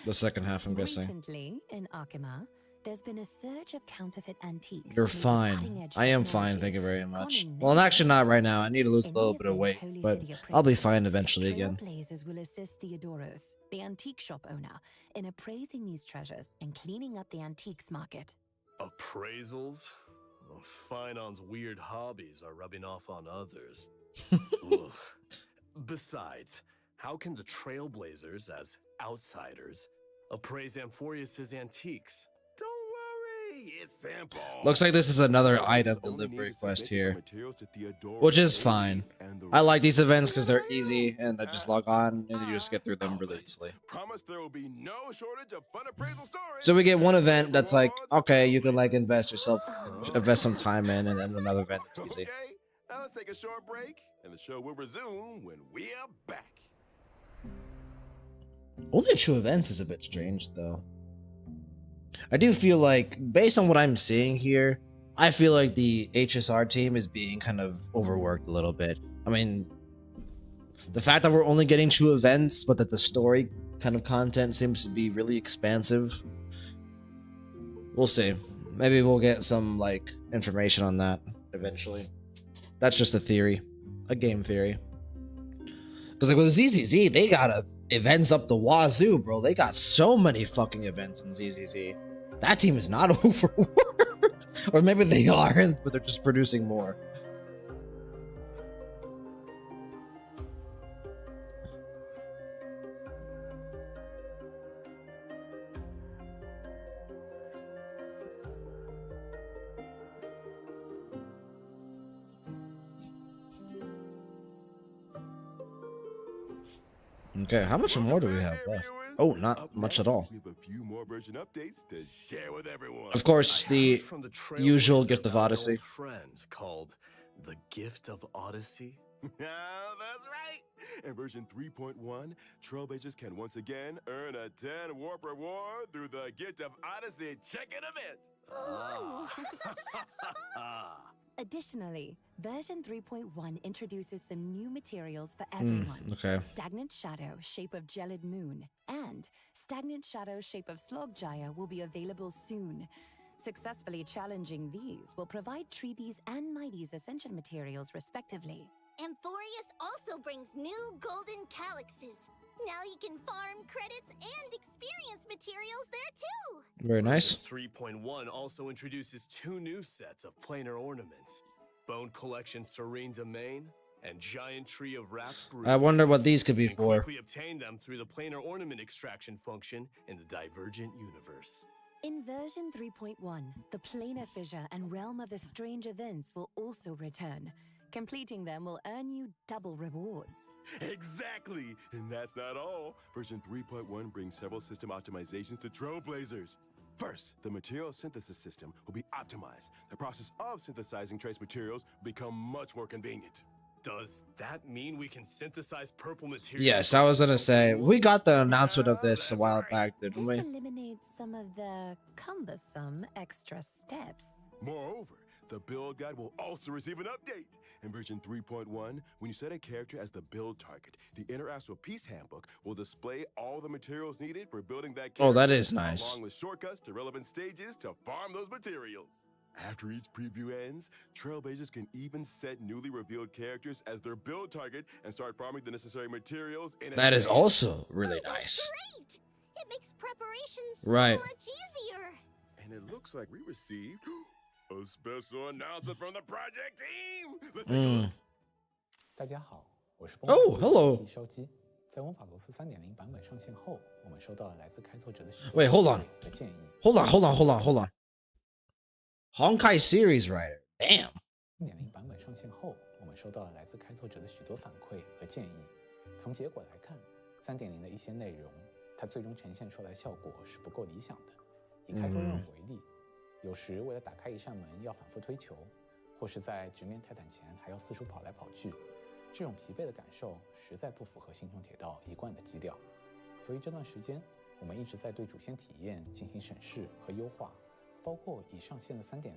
The second half, I'm guessing. Recently, in Akima, there's been a surge of counterfeit antiques. You're made with fine. cutting-edge I am fine, technology. thank you very much. Common Well, I'm actually not right now. knowledge. I need to lose a In little the bit of weight, Holy but City I'll be appraisals, fine eventually again. Trailblazers will assist Theodoros, the antique shop owner, in appraising these treasures and cleaning up the antiques market. Appraisals? Well, Finan's weird hobbies are rubbing off on others. Ugh. Besides, how can the Trailblazers, as outsiders, appraise Amphorius's antiques? Don't worry, it's simple. Looks like this is another Trailblazers item only delivery need to quest submit here, some materials to Theodoros which is Lady fine. and the I like rest. these events because they're easy and I just log on and you just get through them really easily. Promise there will be no shortage of fun appraisal stories. So we get one event that's like, Rewards, okay, you can like Trailblazers. invest some time in, and then another event that's easy. Okay, now let's take a short break, and the show will resume when we are back. Only 2 events is a bit strange, though. I do feel like, based on what I'm seeing here, I feel like the HSR team is being kind of overworked a little bit. I mean, the fact that we're only getting 2 events, but that the story kind of content seems to be really expansive. We'll see. Maybe we'll get some, like, information on that eventually. That's just a theory. A game theory. Because, like, with ZZZ, they got events up the wazoo, bro. They got so many fucking events in ZZZ. That team is not overworked. Or maybe they are, but they're just producing more. Okay, how much more do we have left? Oh, not much at all. We have a few more version updates to share with everyone. Of course, I the heard from the usual Trailblazer Gift of about an Odyssey. old friend called the Gift of Odyssey. Yeah, that's right. In version 3.1, Trailblazers can once again earn a 10 warp reward through the Gift of Odyssey check-in event. Ah. Additionally, version 3.1 introduces some new materials for everyone. Okay. Stagnant Shadow, Shape of Gelid Moon, and Stagnant Shadow, Shape of Slogjaya will be available soon. Successfully challenging these will provide Treebees and MYDEI's Ascension materials, respectively. Amphorius also brings new golden calyxes. Now you can farm credits and experience materials there too. Very nice. 3.1 also introduces 2 new sets of planar ornaments: Bone Collection Serene Domain and Giant Tree of Wrath Brood. I wonder what these could be You can for. quickly obtain them through the planar ornament extraction function in the Divergent universe. In version 3.1, the Planar Fissure and Realm of the Strange Events will also return. Completing them will earn you double rewards. Exactly! And that's not all. Version 3.1 brings several system optimizations to Trailblazers. First, the material synthesis system will be optimized. The process of synthesizing trace materials will become much more convenient. Does that mean we can synthesize purple materials? Yes, I was gonna say, we got the announcement of this a while back, didn't This we? eliminates some of the cumbersome extra steps. Moreover, the build guide will also receive an update. In version 3.1, when you set a character as the build target, the Interastral Peace Handbook will display all the materials needed for building that character. Oh, that is nice. Along with shortcuts to relevant stages to farm those materials. After each preview ends, Trailblazers can even set newly revealed characters as their build target and start farming the necessary materials in That is advance. also really Oh, that's nice. great! It makes preparations Right. so much easier. And it looks like we received a special announcement from the project team. Let's take a look. 大家好，我是 Oh, hello. 烧鸡。在温法罗斯 3.0 版本上线后，我们收到了来自开拓者的许多 Wait, hold on. 的建议。Hold on. Honkai series writer. Damn. 3.0 版本上线后，我们收到了来自开拓者的许多反馈和建议。从结果来看，3.0的一些内容，它最终呈现出来的效果是不够理想的。以开拓任务为例，有时为了打开一扇门要反复推球，或是在直面泰坦前还要四处跑来跑去，这种疲惫的感受实在不符合星穹铁道一贯的基调。所以这段时间，我们一直在对主线体验进行审视和优化，包括已上线的3.0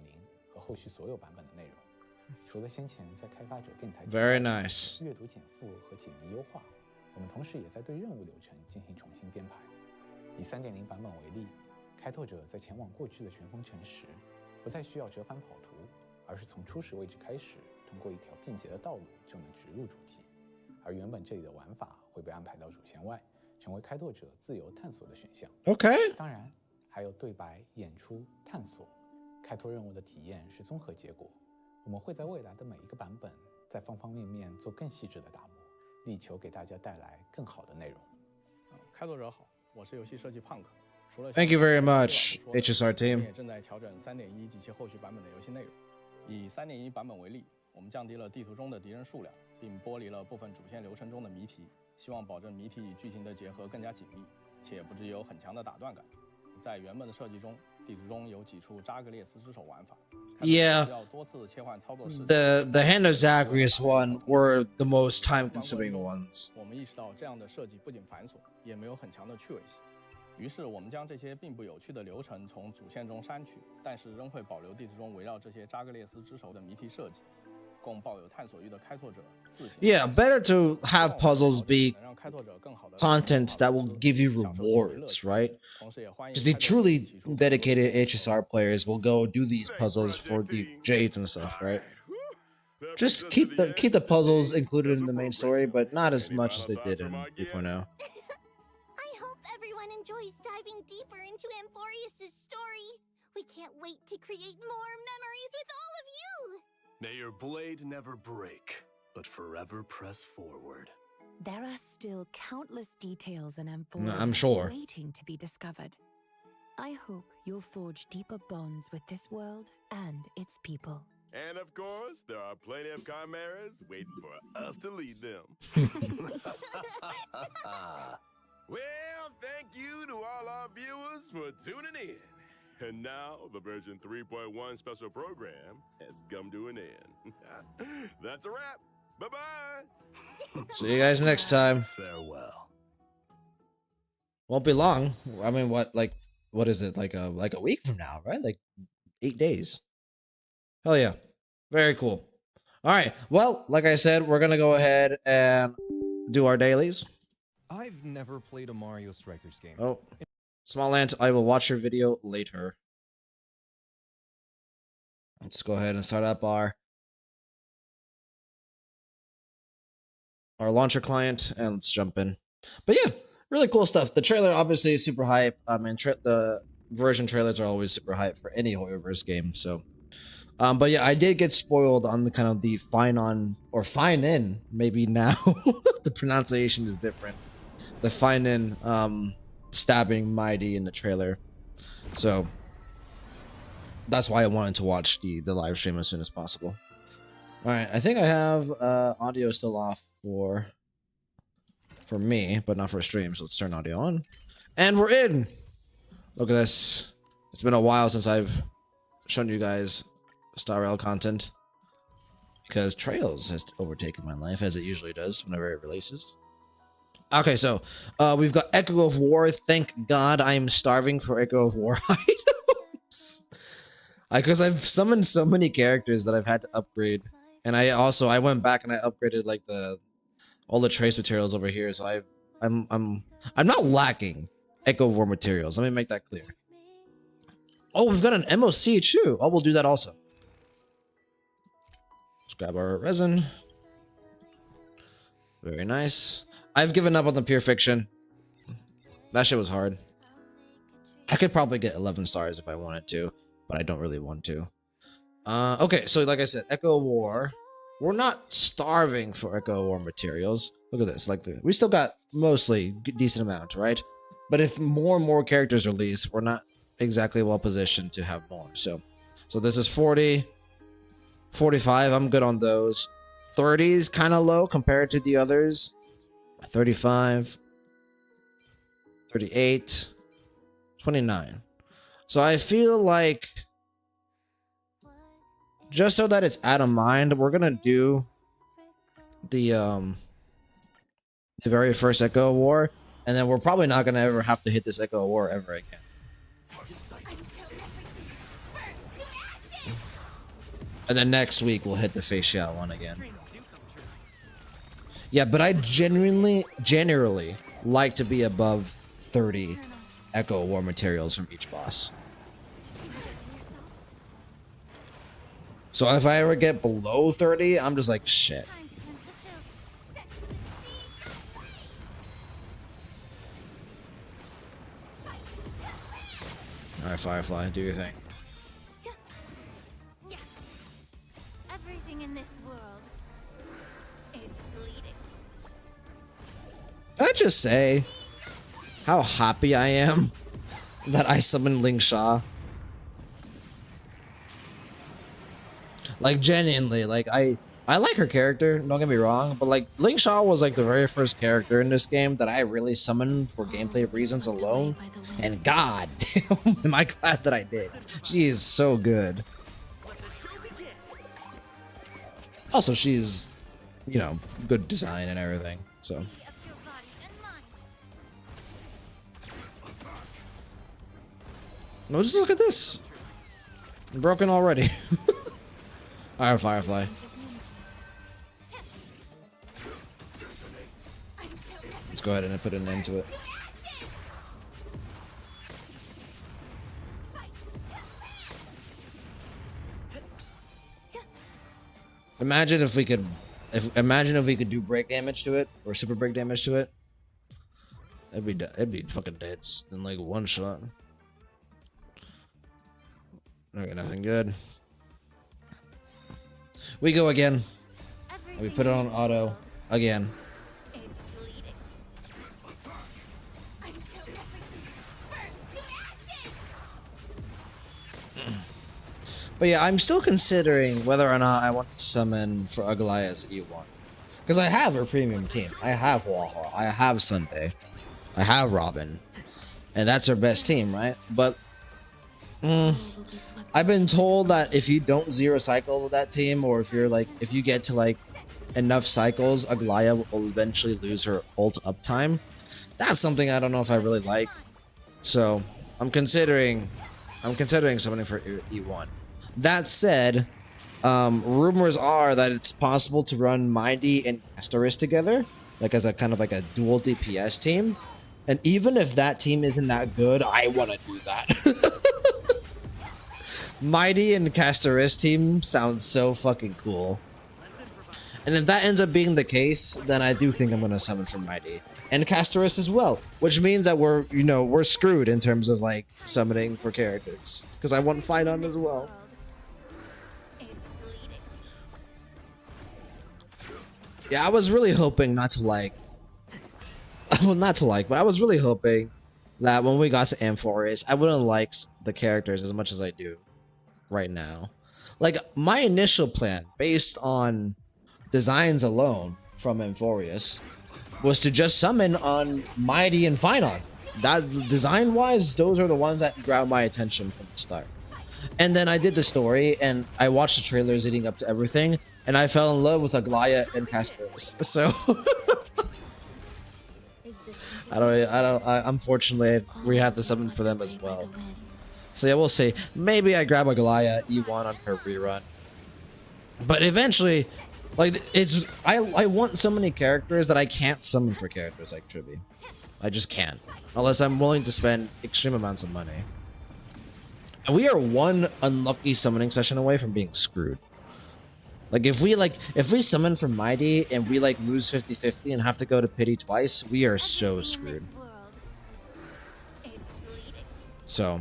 和后续所有版本的内容。除了先前在开发者电台 Very nice. 阅读减负和解谜优化，我们同时也在对任务流程进行重新编排。以3.0版本为例，开拓者在前往过去的旋风城时，不再需要折返跑图，而是从初始位置开始，通过一条便捷的道路就能直入主题。而原本这里的玩法会被安排到主线外，成为开拓者自由探索的选项。Okay. 当然，还有对白、演出、探索。开拓任务的体验是综合结果。我们会在未来的每一个版本，在方方面面做更细致的打磨，力求给大家带来更好的内容。开拓者好，我是游戏设计 Punk。除了 Thank you very much, HSR 我 team. 们也正在调整3.1及其后续版本的游戏内容。以3.1版本为例，我们降低了地图中的敌人数量，并剥离了部分主线流程中的谜题，希望保证谜题与剧情的结合更加紧密，且不至于有很强的打断感。在原本的设计中，地图中有几处扎格列斯之手玩法。Yeah. 要多次切换操作视角。The Hand of Zagreus one were the most time-consuming ones. 我们意识到这样的设计不仅繁琐，也没有很强的趣味性。于是我们将这些并不有趣的流程从主线中删去，但是仍会保留地图中围绕这些扎格列斯之手的谜题设计，供抱有探索欲的开拓者自行。Yeah, better to have puzzles be 能让开拓者更好的 content that will give you rewards, right? 同时也欢迎 Because the truly dedicated HSR players will go do these puzzles for the Jades and stuff, right? Just keep the puzzles included in the main story, but not as much as they did in 3.0. I hope everyone enjoys diving deeper into Amphorius' story. We can't wait to create more memories with all of you. May your blade never break, but forever press forward. There are still countless details in I'm Amphorius sure. waiting to be discovered. I hope you'll forge deeper bonds with this world and its people. And of course, there are plenty of chimeras waiting for us to lead them. Well, thank you to all our viewers for tuning in. And now, the version 3.1 special program has come to an end. That's a wrap. Bye-bye. See you guys next time. Farewell. Won't be long. I mean, what is it? Like a week from now, right? Like 8 days. Hell yeah. Very cool. All right. Well, like I said, we're going to go ahead and do our dailies. I've never played a Mario Strikers game. Oh, Small Ant, I will watch your video later. Let's go ahead and start up our launcher client and let's jump in. But yeah, really cool stuff. The trailer obviously is super hype. I mean, the version trailers are always super hype for any Hoyoverse game. So, but yeah, I did get spoiled on the kind of the fine in. Maybe now the pronunciation is different. The fine in stabbing MYDEI in the trailer. So that's why I wanted to watch the live stream as soon as possible. All right, I think I have audio still off for me, but not for stream. So let's turn audio on, and we're in. Look at this. It's been a while since I've shown you guys Star Rail content because Trails has overtaken my life as it usually does whenever it releases. Okay, so we've got Echo of War. Thank God I'm starving for Echo of War items. Because I've summoned so many characters that I've had to upgrade. And I went back and I upgraded like all the trace materials over here. So I'm not lacking Echo of War materials. Let me make that clear. Oh, we've got an MOC too. Oh, we'll do that also. Let's grab our resin. Very nice. I've given up on the pure fiction. That shit was hard. I could probably get 11 stars if I wanted to, but I don't really want to. Okay, so like I said, Echo War. We're not starving for Echo War materials. Look at this. We still got mostly decent amount, right? But if more and more characters release, we're not exactly well positioned to have more. So this is 40, 45. I'm good on those. 30 is kind of low compared to the others. 35, 38, 29. So I feel like, just so that it's out of mind, we're gonna do the very first Echo War, and then we're probably not gonna ever have to hit this Echo War ever again. And then next week we'll hit the facial one again. Yeah, but I generally like to be above 30 Echo War materials from each boss. So if I ever get below 30, I'm just like, shit. Alright, Firefly, do your thing. Yeah. Everything in this world is bleeding. Can I just say how happy I am that I summoned Ling Sha? Like, genuinely, like, I like her character, don't get me wrong, but like, Ling Sha was like the very first character in this game that I really summoned for gameplay reasons alone, and god damn, am I glad that I did. She is so good. Also, she's, you know, good design and everything, so. No, just look at this. I'm broken already. Alright, Firefly. Let's go ahead and put an end to it. Imagine if we could do break damage to it, or super break damage to it. It'd be fucking dead in like one shot. Okay, nothing good. We go again. We put it on auto again. But yeah, I'm still considering whether or not I want to summon for Aglaya's E1. Because I have her premium team. I have Waha. I have Sunday. I have Robin. And that's her best team, right? But I've been told that if you don't zero cycle with that team, or if you get to like enough cycles, Aglaya will eventually lose her ult uptime. That's something I don't know if I really like. So I'm considering summoning for E1. That said, rumors are that it's possible to run MYDEI and Asterisk together, like as a kind of like a dual DPS team. And even if that team isn't that good, I want to do that. MYDEI and Casteris team sounds so fucking cool. And if that ends up being the case, then I do think I'm going to summon for MYDEI. And Casteris as well, which means that we're screwed in terms of like summoning for characters. Because I want Phynon as well. Yeah, I was really hoping not to like... well, not to like, but I was really hoping that when we got to Amphoreus, I wouldn't like the characters as much as I do right now. Like, my initial plan, based on designs alone from Amphoreus, was to just summon on MYDEI and Phynon. That, design-wise, those are the ones that grabbed my attention from the start. And then I did the story, and I watched the trailers leading up to everything, and I fell in love with Aglaya and Casteris. So... unfortunately, we have to summon for them as well. So yeah, we'll see. Maybe I grab Aglaya E1 on her rerun. But eventually, like, I want so many characters that I can't summon for characters like Tribi. I just can't. Unless I'm willing to spend extreme amounts of money. And we are one unlucky summoning session away from being screwed. Like, if we summon from MYDEI and we, like, lose 50-50 and have to go to pity twice, we are so screwed. So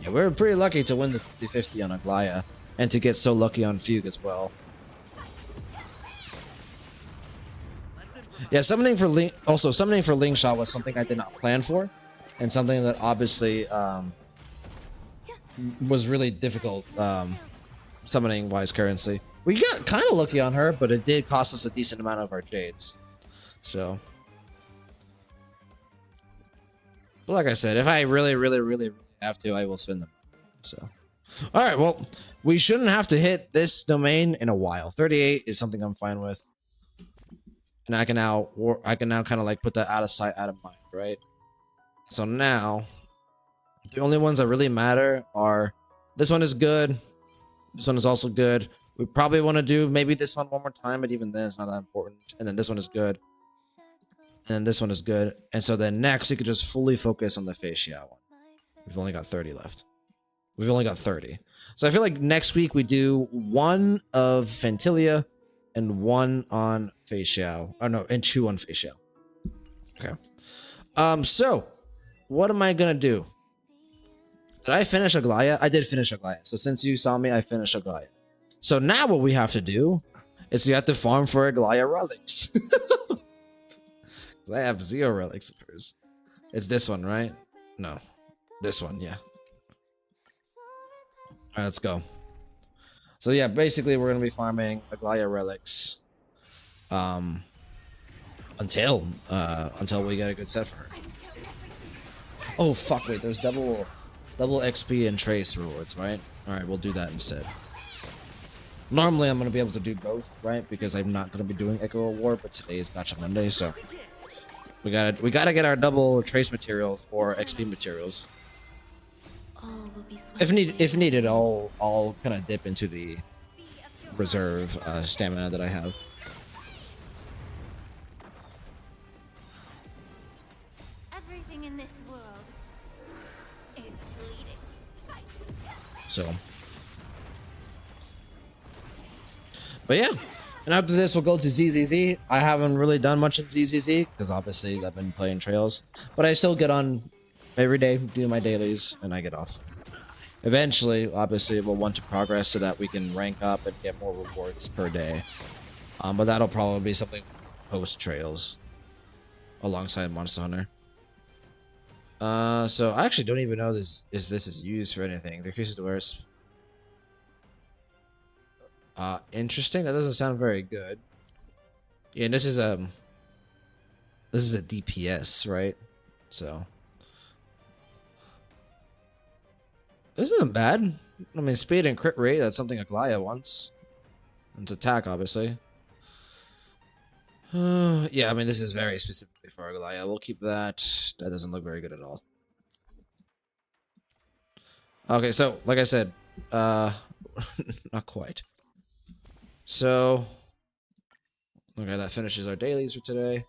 yeah, we're pretty lucky to win the 50-50 on Aglaya and to get so lucky on Fugue as well. Yeah, summoning for Ling Shot was something I did not plan for, and something that obviously was really difficult summoning wise currency. We got kind of lucky on her, but it did cost us a decent amount of our jades. So, but like I said, if I really have to, I will spend them. So, all right, well, we shouldn't have to hit this domain in a while. 38 is something I'm fine with. And I can now kind of like put that out of sight, out of mind, right? So now, the only ones that really matter are this one is good. This one is also good. We probably want to do maybe this one more time, but even then it's not that important. And then this one is good. And then this one is good. And so then next, you could just fully focus on the Facia one. We've only got 30 left. We've only got 30. So I feel like next week we do one of Fantilia and one on Facial. Oh no, and two on Facial. Okay. So what am I gonna do? Did I finish Aglaya? I did finish Aglaya. So since you saw me, I finished Aglaya. So now what we have to do is you have to farm for Aglaya relics. I have 0 relics first. It's this one, right? No. This one, yeah. Alright, let's go. So yeah, basically we're gonna be farming Aglaya relics until we get a good set for her. Oh fuck, wait, there's double XP and trace rewards, right? Alright, we'll do that instead. Normally I'm gonna be able to do both, right? Because I'm not gonna be doing Echo Reward, but today is Gacha Monday, so we gotta get our double trace materials or XP materials. If needed, I'll kind of dip into the reserve stamina that I have. Everything in this world is bleeding. So, but yeah, and after this we'll go to ZZZ. I haven't really done much in ZZZ because obviously I've been playing Trails, but I still get on every day, do my dailies, and I get off. Eventually, obviously, we'll want to progress so that we can rank up and get more rewards per day. But that'll probably be something post Trails alongside Monster Hunter. So I actually don't even know this is used for anything. Decreases the wearer's. Interesting. That doesn't sound very good. Yeah, and this is a DPS, right? So this isn't bad. I mean, speed and crit rate, that's something Aglaya wants. It's attack, obviously. Yeah, I mean, this is very specifically for Aglaya. We'll keep that. That doesn't look very good at all. Okay, so, like I said, not quite. So, okay, that finishes our dailies for today.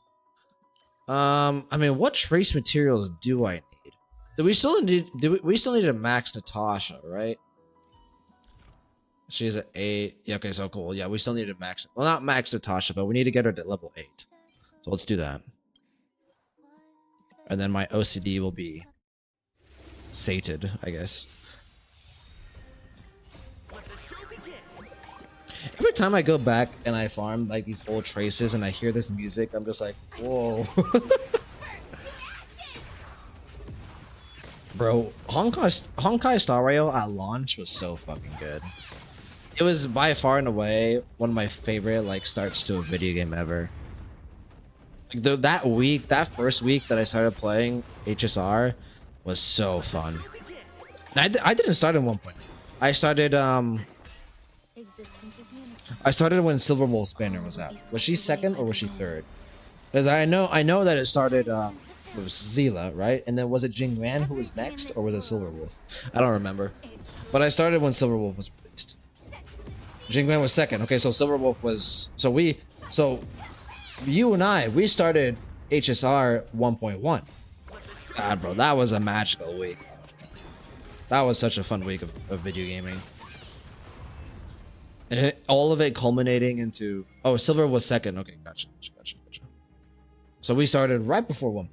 I mean, what trace materials do I need? We still need to max Natasha, right? She's at 8. Yeah, okay, so cool. Yeah, we still need to max. Well, not max Natasha, but we need to get her to level 8. So let's do that. And then my OCD will be sated, I guess. Every time I go back and I farm like these old traces and I hear this music, I'm just like, whoa. Bro, Honkai Star Rail at launch was so fucking good. It was by far and away one of my favorite like starts to a video game ever. Like that first week that I started playing HSR was so fun. And I didn't start in 1.0. I started when Silver Wolf's banner was out. Was she second or was she third? Because I know that it started with Zila, right? And then was it Jing Yuan who was next, or was it Silver Wolf? I don't remember. But I started when Silver Wolf was released. Jing Yuan was second. Okay, so Silver Wolf was so you and I, we started HSR 1.1. God, bro, that was a magical week. That was such a fun week of video gaming. And all of it culminating into... Oh, Silver was second. Okay, gotcha. So we started right before 1.1.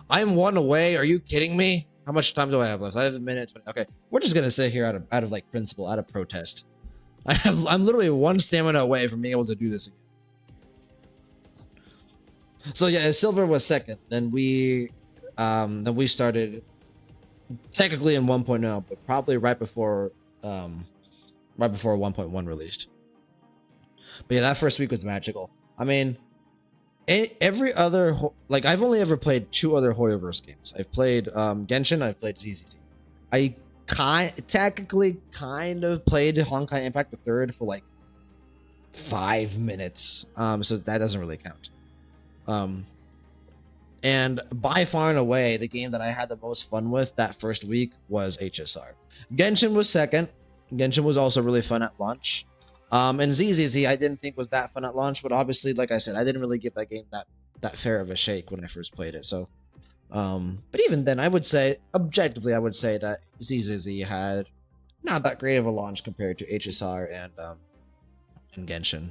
I'm 1 away. Are you kidding me? How much time do I have left? I have a minute. 20. Okay, we're just gonna sit here out of like principle, out of protest. I'm literally 1 stamina away from being able to do this again. So yeah, if silver was second, then we started technically in 1.0, but probably right before 1.1 released. But yeah, that first week was magical. I mean, every other like I've only ever played 2 other Hoyoverse games. I've played Genshin, I've played ZZZ. I technically kind of played Honkai Impact the Third for like 5 minutes. So that doesn't really count. And by far and away, the game that I had the most fun with that first week was HSR. Genshin was second. Genshin was also really fun at launch. And ZZZ I didn't think was that fun at launch, but obviously, like I said, I didn't really give that game that fair of a shake when I first played it. So, but even then, I would say, objectively, I would say that ZZZ had not that great of a launch compared to HSR and Genshin.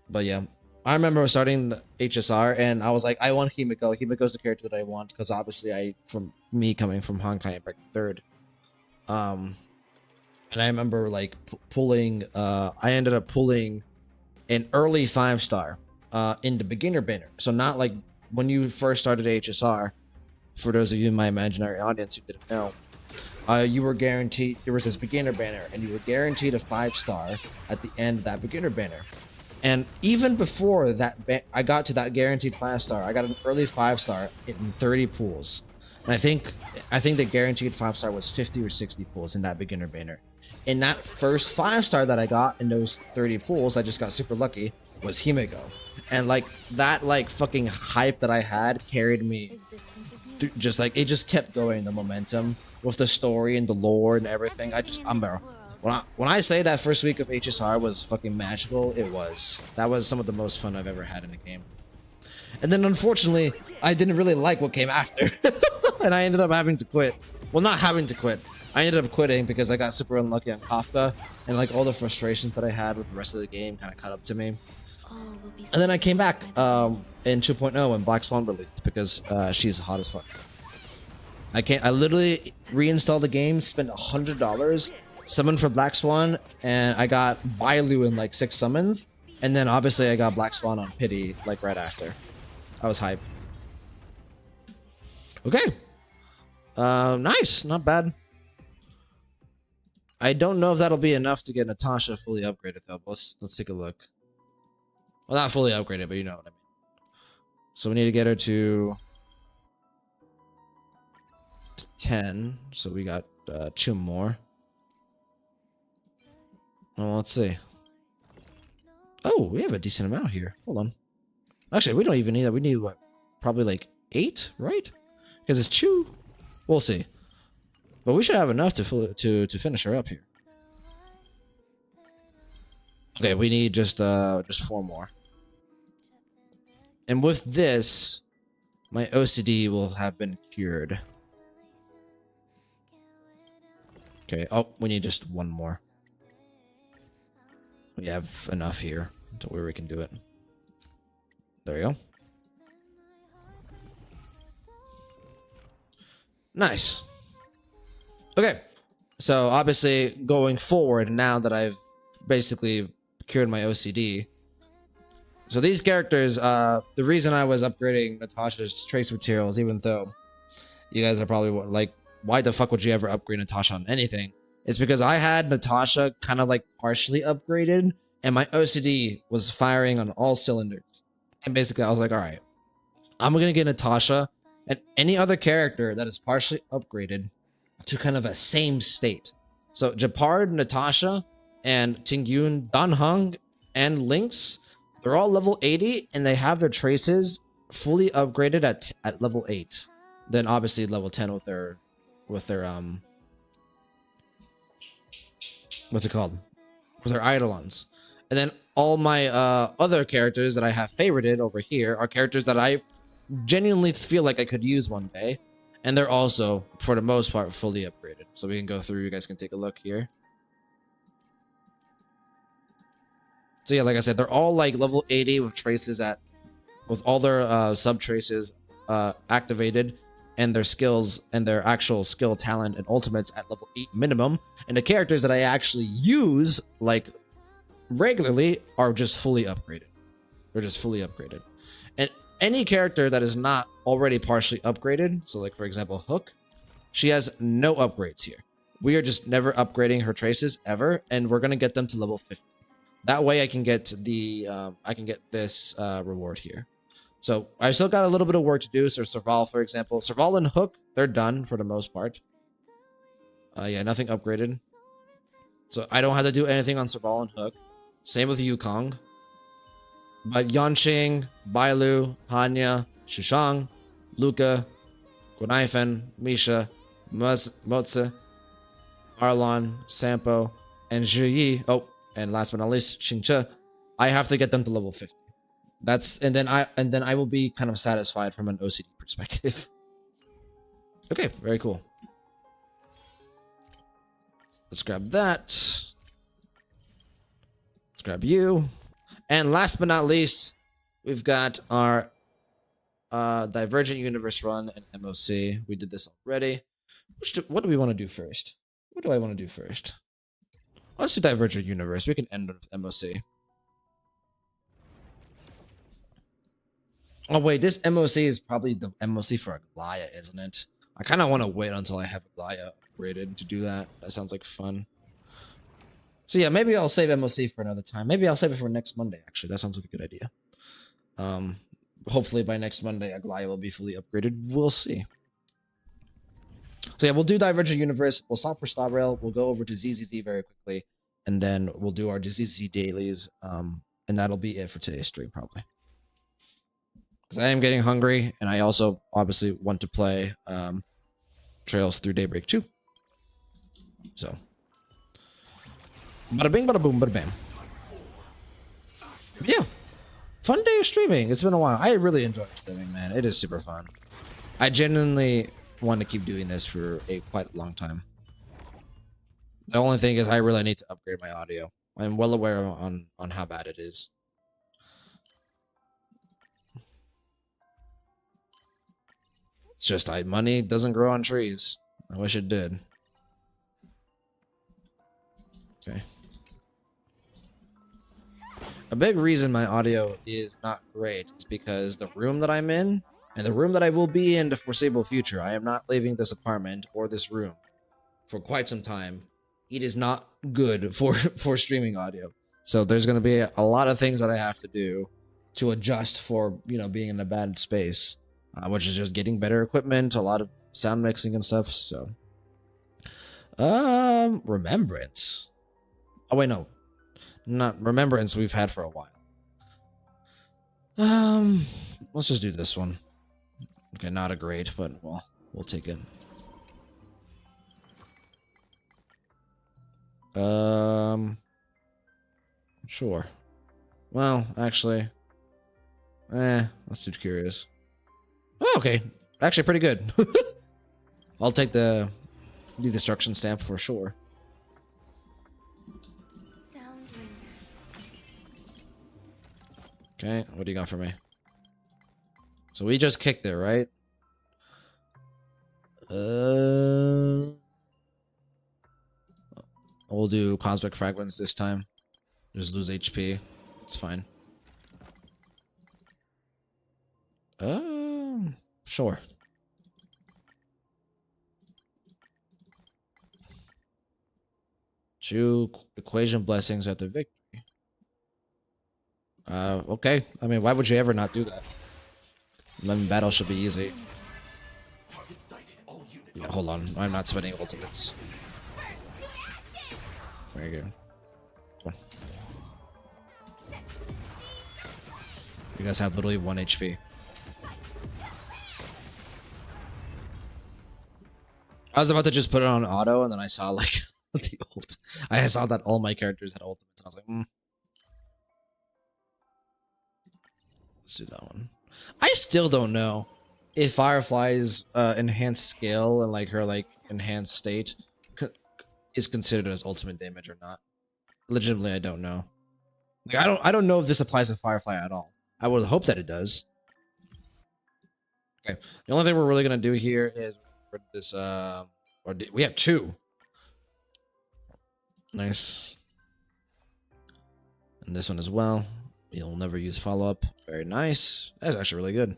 But yeah, I remember starting the HSR and I was like, I want Himiko. Himiko's the character that I want because obviously from me coming from Honkai Impact Third. And I remember like pulling, I ended up pulling an early 5-star in the beginner banner. So not like when you first started HSR, for those of you in my imaginary audience who didn't know, you were guaranteed, there was this beginner banner and you were guaranteed a 5-star at the end of that beginner banner. And even before that, I got to that guaranteed 5-star, I got an early 5-star in 30 pulls. And I think the guaranteed 5-star was 50 or 60 pulls in that beginner banner. In that first 5-star that I got in those 30 pulls, I just got super lucky, was Himiko. And like that like fucking hype that I had carried me just like, it just kept going, the momentum with the story and the lore and everything. I'm there. When I say that first week of HSR was fucking magical, it was. That was some of the most fun I've ever had in a game. And then unfortunately, I didn't really like what came after. And I ended up having to quit. Well, not having to quit. I ended up quitting because I got super unlucky on Kafka, and like all the frustrations that I had with the rest of the game kind of caught up to me. And then I came back in 2.0 when Black Swan released because she's hot as fuck. I literally reinstalled the game, spent $100, summoned for Black Swan, and I got Bailu in like 6 summons, and then obviously I got Black Swan on Pity like right after. I was hype. Okay. Nice, not bad. I don't know if that'll be enough to get Natasha fully upgraded though, but let's take a look. Well, not fully upgraded, but you know what I mean. So we need to get her to 10. So we got 2 more. Well, let's see. Oh, we have a decent amount here. Hold on. Actually, we don't even need that. We need what? Probably like 8, right? Because it's 2. We'll see. But we should have enough to finish her up here. Okay, we need just 4 more. And with this, my OCD will have been cured. Okay, oh, we need just 1 more. We have enough here to where we can do it. There you go. Nice. Okay, so obviously going forward, now that I've basically cured my OCD, so these characters, the reason I was upgrading Natasha's trace materials, even though you guys are probably like, why the fuck would you ever upgrade Natasha on anything? It's because I had Natasha kind of like partially upgraded, and my OCD was firing on all cylinders. And basically I was like, all right, I'm gonna get Natasha and any other character that is partially upgraded to kind of a same state. So Japard, Natasha, and Tingyun, Danheng, and Lynx, they're all level 80, and they have their traces fully upgraded at level 8. Then obviously level 10 with their what's it called? With their Eidolons. And then all my other characters that I have favorited over here are characters that I genuinely feel like I could use one day. And they're also, for the most part, fully upgraded. So we can go through, you guys can take a look here. So yeah, like I said, they're all like level 80 with traces with all their sub traces activated, and their skills and their actual skill, talent, and ultimates at level 8 minimum. And the characters that I actually use like regularly are just fully upgraded. They're just fully upgraded. And any character that is not already partially upgraded, so like for example Hook, she has no upgrades here. We are just never upgrading her traces ever, and we're gonna get them to level 50. That way I can get the this reward here. So I still got a little bit of work to do. So Serval, for example, Serval and Hook, they're done for the most part. Yeah, nothing upgraded. So I don't have to do anything on Serval and Hook. Same with Yukong. But Yanqing, Bailu, Hanya, Shushang, Luca, Guanaifen, Misha, Motze, Arlon, Sampo, and Zhiyi. Oh, and last but not least, Xingche. I have to get them to level 50. And then I will be kind of satisfied from an OCD perspective. Okay, very cool. Let's grab that. Let's grab you. And last but not least, we've got our Divergent Universe run and MOC. We did this already. What do we want to do first? What do I want to do first? Let's do Divergent Universe. We can end with MOC. Oh wait, this MOC is probably the MOC for Aglaya, isn't it? I kind of want to wait until I have Aglaya upgraded to do that. That sounds like fun. So yeah, maybe I'll save MOC for another time. Maybe I'll save it for next Monday, actually. That sounds like a good idea. Hopefully by next Monday, Aglaya will be fully upgraded. We'll see. So yeah, we'll do Divergent Universe. We'll stop for Star Rail. We'll go over to ZZZ very quickly. And then we'll do our ZZZ dailies. And that'll be it for today's stream, probably. Because I am getting hungry. And I also obviously want to play Trails Through Daybreak 2. So. Bada bing, bada boom, bada bam. Yeah. Fun day of streaming. It's been a while. I really enjoy streaming, man. It is super fun. I genuinely want to keep doing this for a quite long time. The only thing is I really need to upgrade my audio. I'm well aware on how bad it is. It's just money doesn't grow on trees. I wish it did. Okay. A big reason my audio is not great is because the room that I'm in and the room that I will be in the foreseeable future, I am not leaving this apartment or this room for quite some time. It is not good for streaming audio. So there's going to be a lot of things that I have to do to adjust for, you know, being in a bad space, which is just getting better equipment, a lot of sound mixing and stuff. So, Remembrance. Oh wait, no. Not Remembrance we've had for a while. Let's just do this one. Okay, not a great, but well, we'll take it. Sure. Well, actually, let's do Curious. Oh, okay, actually pretty good. I'll take the destruction stamp for sure. Okay, what do you got for me? So we just kicked it, right? We'll do Cosmic Fragments this time. Just lose HP. It's fine. Sure. Two Equation Blessings at the victory. Okay. I mean, why would you ever not do that? Then battle should be easy. Yeah, hold on. I'm not spending ultimates. Very good. Come on. You guys have literally 1 HP. I was about to just put it on auto, and then I saw like the ult. I saw that all my characters had ultimates, and I was like, Let's do that one. I still don't know if Firefly's enhanced scale and like her like enhanced state is considered as ultimate damage or not. Legitimately, I don't know. Like I don't know if this applies to Firefly at all. I would hope that it does. Okay. The only thing we're really gonna do here is for this. We have 2. Nice. And this one as well. You'll never use follow-up. Very nice. That's actually really good.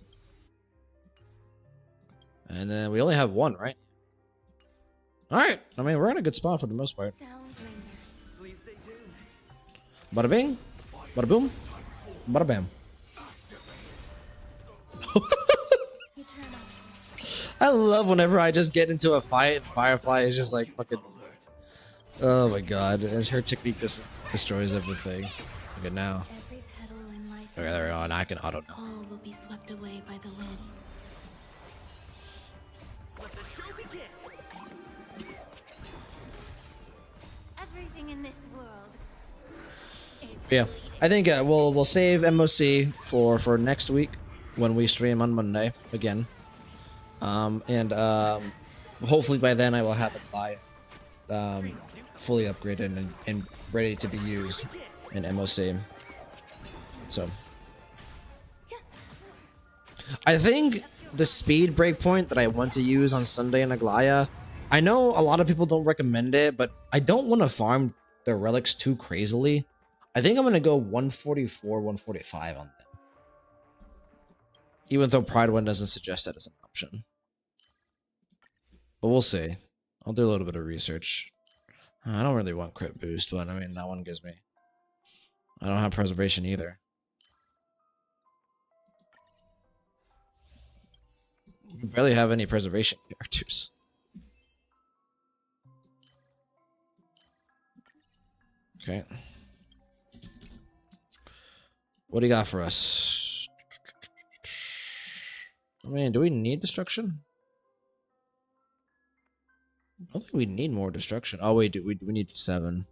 And then we only have 1, right? Alright. I mean, we're in a good spot for the most part. Bada bing. Bada boom. Bada bam. I love whenever I just get into a fight and Firefly is just like fucking... Oh my god. And her technique just destroys everything. Look at now. Okay, there we go. And I can auto now. All will be swept away by the wind. Everything in this world is Yeah, I think we'll save MOC for next week when we stream on Monday again. Hopefully by then I will have it live, fully upgraded and ready to be used in MOC. So I think the speed breakpoint that I want to use on Sunday in Aglaya, I know a lot of people don't recommend it, but I don't want to farm the relics too crazily. I think I'm going to go 144, 145 on them. Even though Pride 1 doesn't suggest that as an option. But we'll see. I'll do a little bit of research. I don't really want crit boost, but I mean, that one gives me... I don't have preservation either. We barely have any preservation characters. Okay. What do you got for us? I mean, do we need destruction? I don't think we need more destruction. Oh wait, we need 7.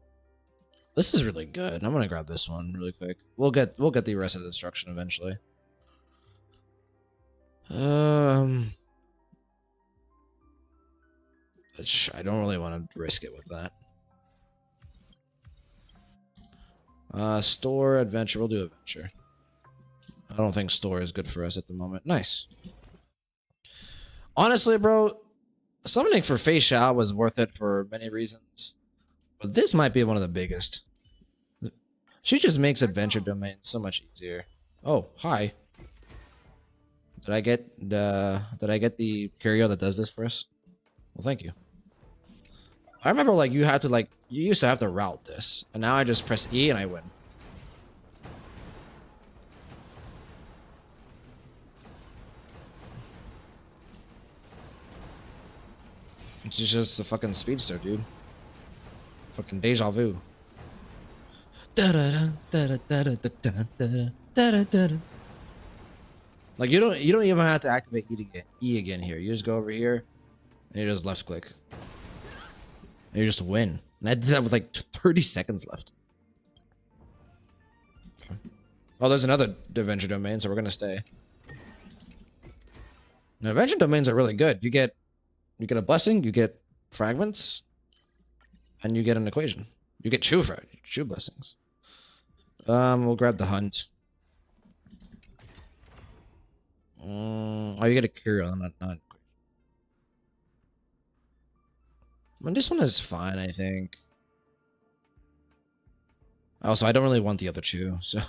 This is really good. I'm gonna grab this one really quick. We'll get the rest of the destruction eventually. I don't really want to risk it with that. Store, adventure. We'll do adventure. I don't think store is good for us at the moment. Nice. Honestly, bro, summoning for Fei Xiao was worth it for many reasons. But this might be one of the biggest. She just makes adventure domain so much easier. Oh, hi. Did I get the curio that does this for us? Well, thank you. I remember like you used to have to route this, and now I just press E and I win. It's just a fucking speedster, dude. Fucking deja vu. Like you don't even have to activate E again here. You just go over here and you just left click. And you just win. And I did that with like 30 seconds left. Oh, there's another adventure domain, so we're gonna stay. Now, adventure domains are really good. You get a blessing, you get fragments, and you get an equation. You get true blessings. We'll grab the hunt. Oh, you get a curio, not equation. I mean, this one is fine, I think. Also, I don't really want the other 2, so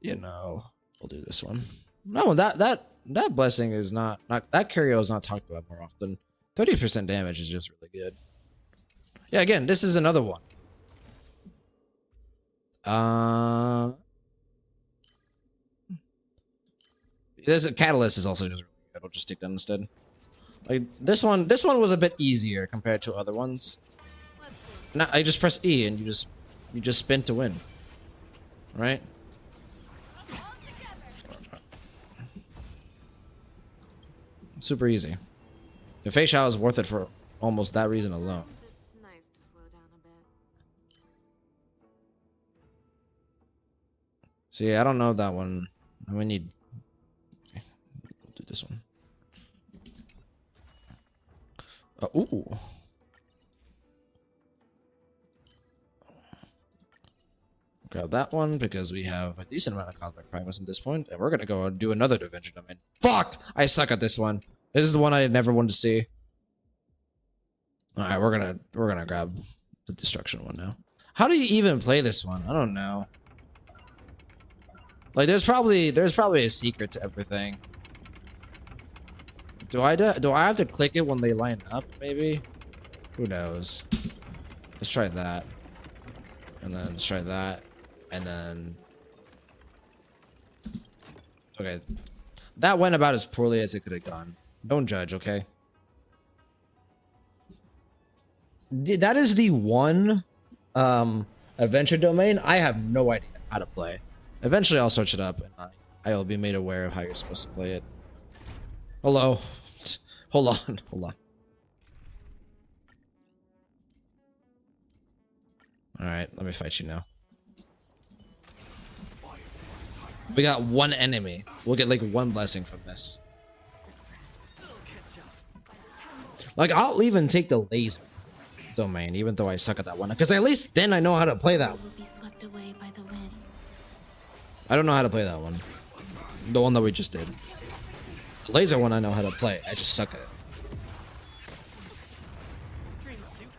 you know, we'll do this one. No, that blessing is not that curio is not talked about more often. 30% damage is just really good. Yeah, again, this is another one. There's a catalyst is also just really good. I'll just take that instead. Like this one was a bit easier compared to other ones. Now I just press E and you just spin to win. Right? Super easy. The Fei Xiao is worth it for almost that reason alone. It's nice to slow down a bit. See, I don't know that one. We need. Okay, we'll do this one. Ooh. Grab that one because we have a decent amount of cosmic fragments at this point, and we're gonna go and do another Adventure Domain. Fuck! I suck at this one. This is the one I never wanted to see. All right, we're gonna grab the destruction one now. How do you even play this one? I don't know. Like, there's probably a secret to everything. Do I have to click it when they line up? Maybe. Who knows? Let's try that, and then let's try that, and then. Okay, that went about as poorly as it could have gone. Don't judge, okay? That is the one adventure domain I have no idea how to play. Eventually I'll search it up and I will be made aware of how you're supposed to play it. Hello. Hold on. Alright, let me fight you now. We got one enemy. We'll get like one blessing from this. Like, I'll even take the laser domain, even though I suck at that one, because at least then I know how to play that one. I don't know how to play that one. The one that we just did. The laser one I know how to play. I just suck at it.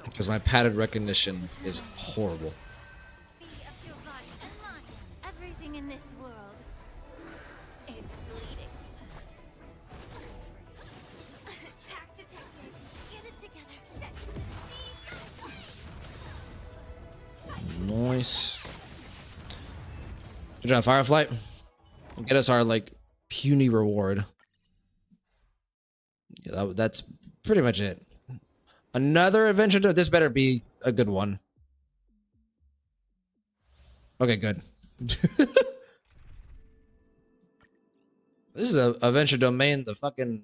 Because my pattern recognition is horrible. Everything in this world is bleeding. Get it together. Nice. Good job, Firefly. Get us our like puny reward. Yeah, that's pretty much it. Another adventure. This better be a good one. Okay, good. This is a adventure domain. The fucking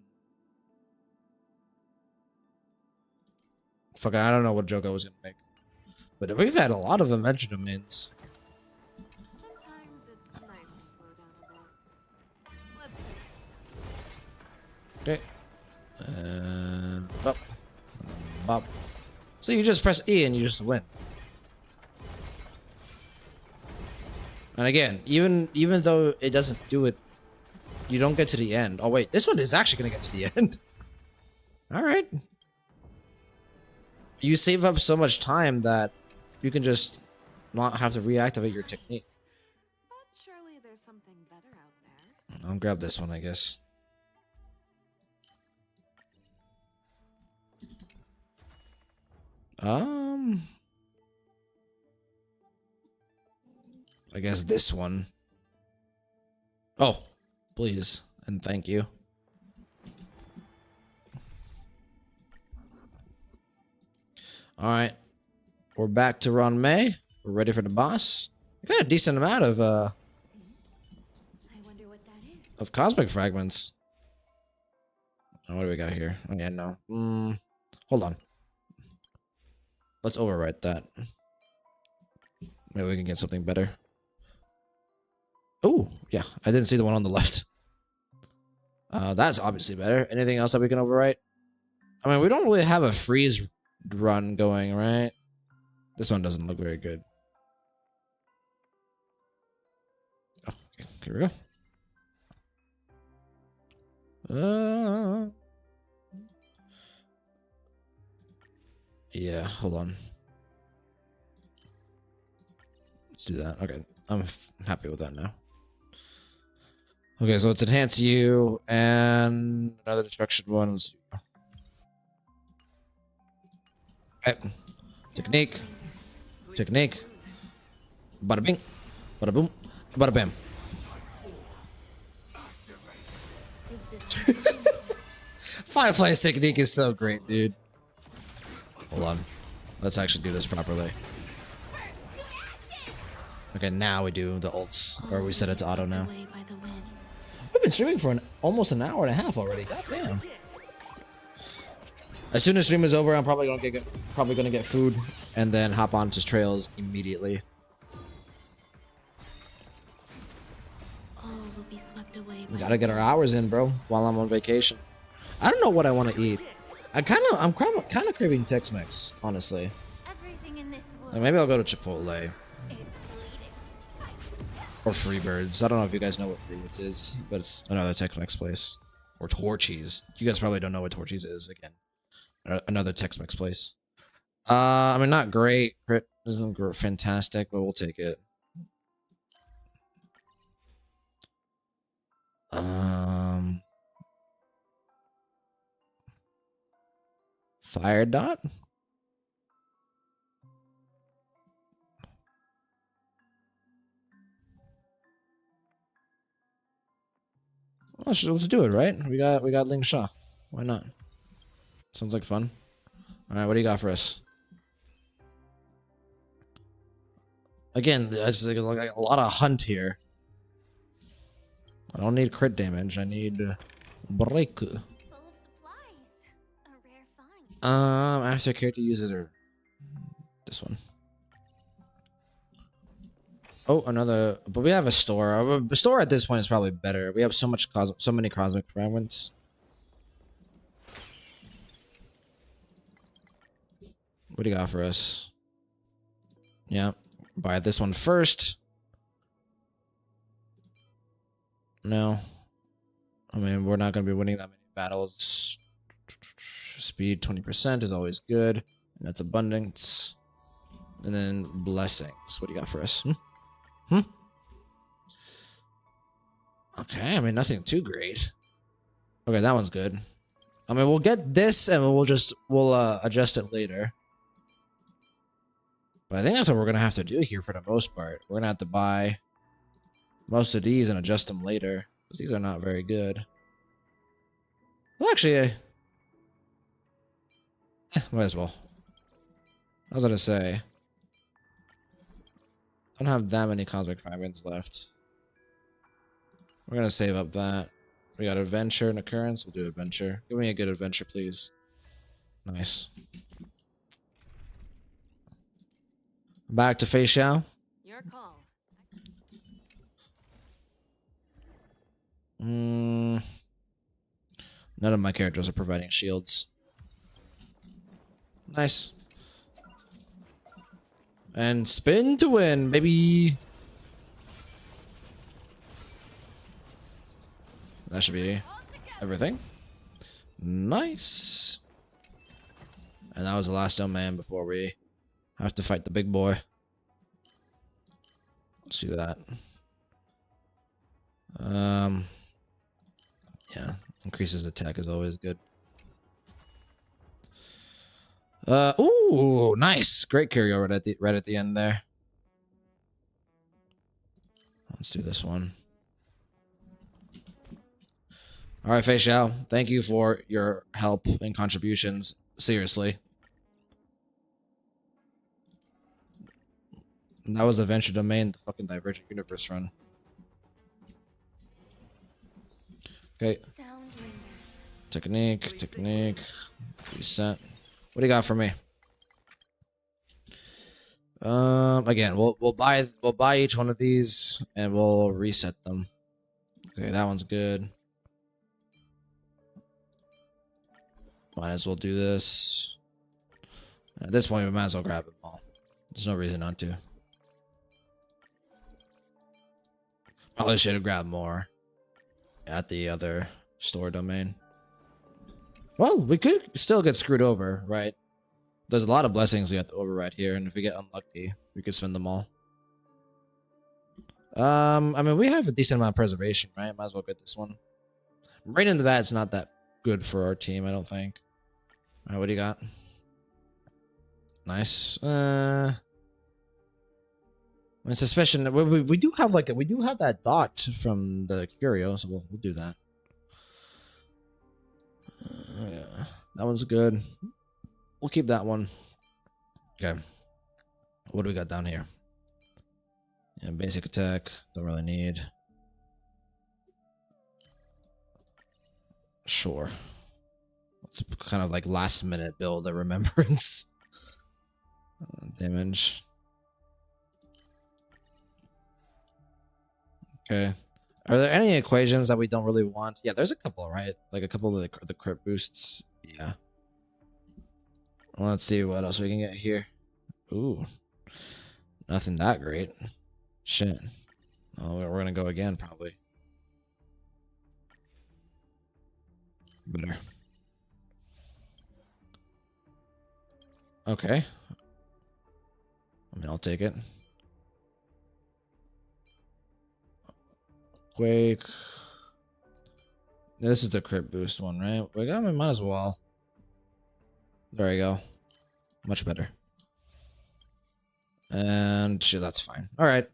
I don't know what joke I was gonna make, but we've had a lot of adventure domains. Sometimes it's nice to slow down a bit. Let's Okay. And bop. Bop. So you just press E and you just win. And again, even though it doesn't do it, you don't get to the end. Oh wait, this one is actually gonna get to the end. All right. You save up so much time that you can just not have to reactivate your technique. But surely there's something better out there. I'll grab this one, I guess. I guess this one. Oh, please and thank you. All right, we're back to Ron May. We're ready for the boss. We got a decent amount of cosmic fragments. Oh, what do we got here? Oh, yeah, no. Hold on. Let's overwrite that. Maybe we can get something better. Oh, yeah. I didn't see the one on the left. That's obviously better. Anything else that we can overwrite? I mean, we don't really have a freeze run going, right? This one doesn't look very good. Oh, okay. Here we go. Yeah, hold on. Let's do that. Okay, I'm happy with that now. Okay, so let's enhance you and another destruction one. Let's do. Okay. Technique. Bada bing. Bada boom. Bada bam. Firefly's technique is so great, dude. Hold on. Let's actually do this properly. Okay, now we do the ults. Or we set it to auto now. We've been streaming for almost an hour and a half already. God damn. As soon as stream is over, I'm probably gonna get food and then hop on to trails immediately. We gotta get our hours in, bro, while I'm on vacation. I don't know what I want to eat. I'm kind of craving Tex-Mex, honestly. Like maybe I'll go to Chipotle. Or Freebirds. I don't know if you guys know what Freebirds is, but it's another Tex-Mex place. Or Torchies. You guys probably don't know what Torchies is, again. Another Tex-Mex place. I mean, not great. Crit isn't fantastic, but we'll take it. Fire Dot? Let's do it, right? We got Ling Sha. Why not? Sounds like fun. All right, what do you got for us? Again, it's like a lot of hunt here. I don't need crit damage. I need break. Full of supplies. A rare find. After character uses her. This one. Oh, another. But we have a store. A store at this point is probably better. We have so many cosmic fragments. What do you got for us? Yeah, buy this one first. No. I mean, we're not going to be winning that many battles. Speed 20% is always good. And that's abundance. And then blessings. What do you got for us? Okay, I mean, nothing too great. Okay, that one's good. I mean, we'll get this and we'll adjust it later. But I think that's what we're going to have to do here for the most part. We're going to have to buy most of these and adjust them later. Because these are not very good. Well, actually, might as well. I was going to say, I don't have that many cosmic fragments left. We're going to save up that. We got adventure and occurrence. We'll do adventure. Give me a good adventure, please. Nice. Back to Fei Xiao. Your call. None of my characters are providing shields. Nice. And spin to win, baby. That should be everything. Nice. And that was the last domain before we have to fight the big boy. Let's do that. Yeah, increases attack is always good. Ooh, nice. Great carryover right at the end there. Let's do this one. All right, Fei Xiao, thank you for your help and contributions. Seriously. And that was Adventure Domain, the fucking Divergent Universe run. Okay. Technique. Reset. What do you got for me? Again, we'll buy each one of these and we'll reset them. Okay, that one's good. Might as well do this. At this point, we might as well grab them all. There's no reason not to. Probably should have grabbed more at the other store domain. Well, we could still get screwed over, right? There's a lot of blessings we have to override here, and if we get unlucky, we could spend them all. I mean, we have a decent amount of preservation, right? Might as well get this one. Right into that, it's not that good for our team, I don't think. All right, what do you got? Nice. I mean, suspicion. We do have that dot from the curio, so we'll do that. Yeah, that one's good. We'll keep that one. Okay. What do we got down here? Yeah, basic attack. Don't really need. Sure. It's kind of like last minute build of remembrance. Damage. Okay. Are there any equations that we don't really want? Yeah, there's a couple, right? Like a couple of the crit boosts. Yeah. Well, let's see what else we can get here. Ooh. Nothing that great. Shit. Oh, we're gonna go again, probably. Better. Okay. I mean, I'll take it. Quake. This is the crit boost one, right? We got. We might as well. There we go. Much better. And shit, that's fine. All right.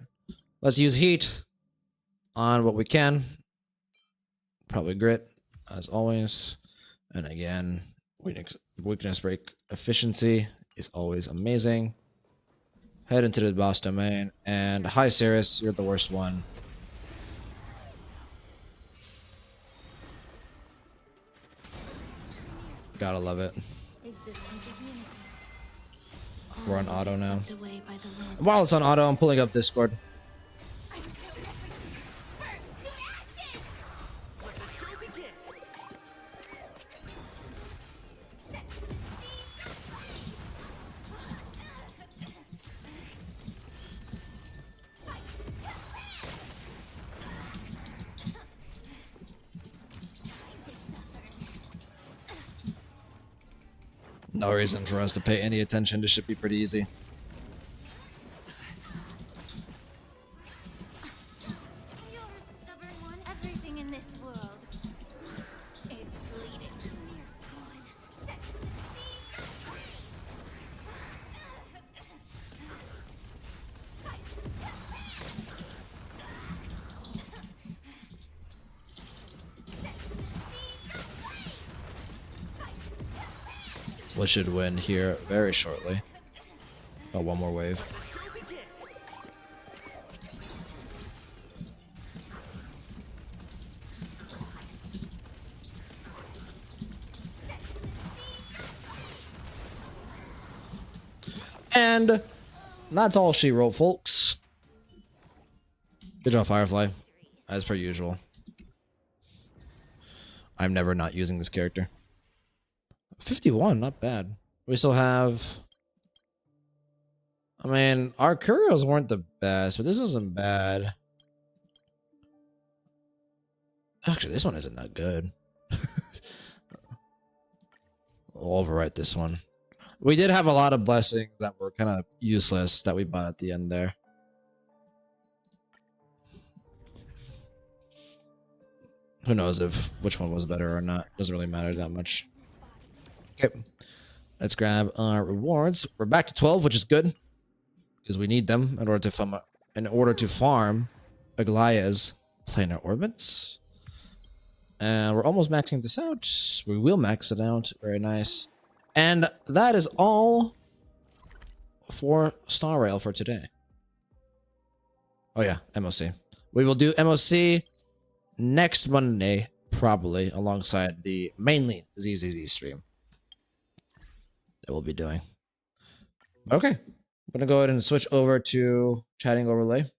Let's use heat on what we can. Probably grit, as always. And again, weakness break efficiency is always amazing. Head into the boss domain. And hi, Cirrus, you're the worst one. Gotta love it. We're on auto now. While it's on auto, I'm pulling up Discord. No reason for us to pay any attention. This should be pretty easy. You're a stubborn one. Everything in this world is bleeding near blood. Set We should win here very shortly. Oh, one more wave. And that's all she wrote, folks. Good job, Firefly. As per usual. I'm never not using this character. 51, not bad. We still have... I mean, our Curios weren't the best, but this wasn't bad. Actually, this one isn't that good. I'll overwrite this one. We did have a lot of blessings that were kind of useless that we bought at the end there. Who knows if which one was better or not. Doesn't really matter that much. Okay. Let's grab our rewards. We're back to 12, which is good. Because we need them in order to farm Aglaya's planar orbits. And we're almost maxing this out. We will max it out. Very nice. And that is all for Star Rail for today. Oh yeah, MOC. We will do MOC next Monday, probably, alongside the mainly ZZZ stream that we'll be doing. Okay. I'm going to go ahead and switch over to chatting overlay.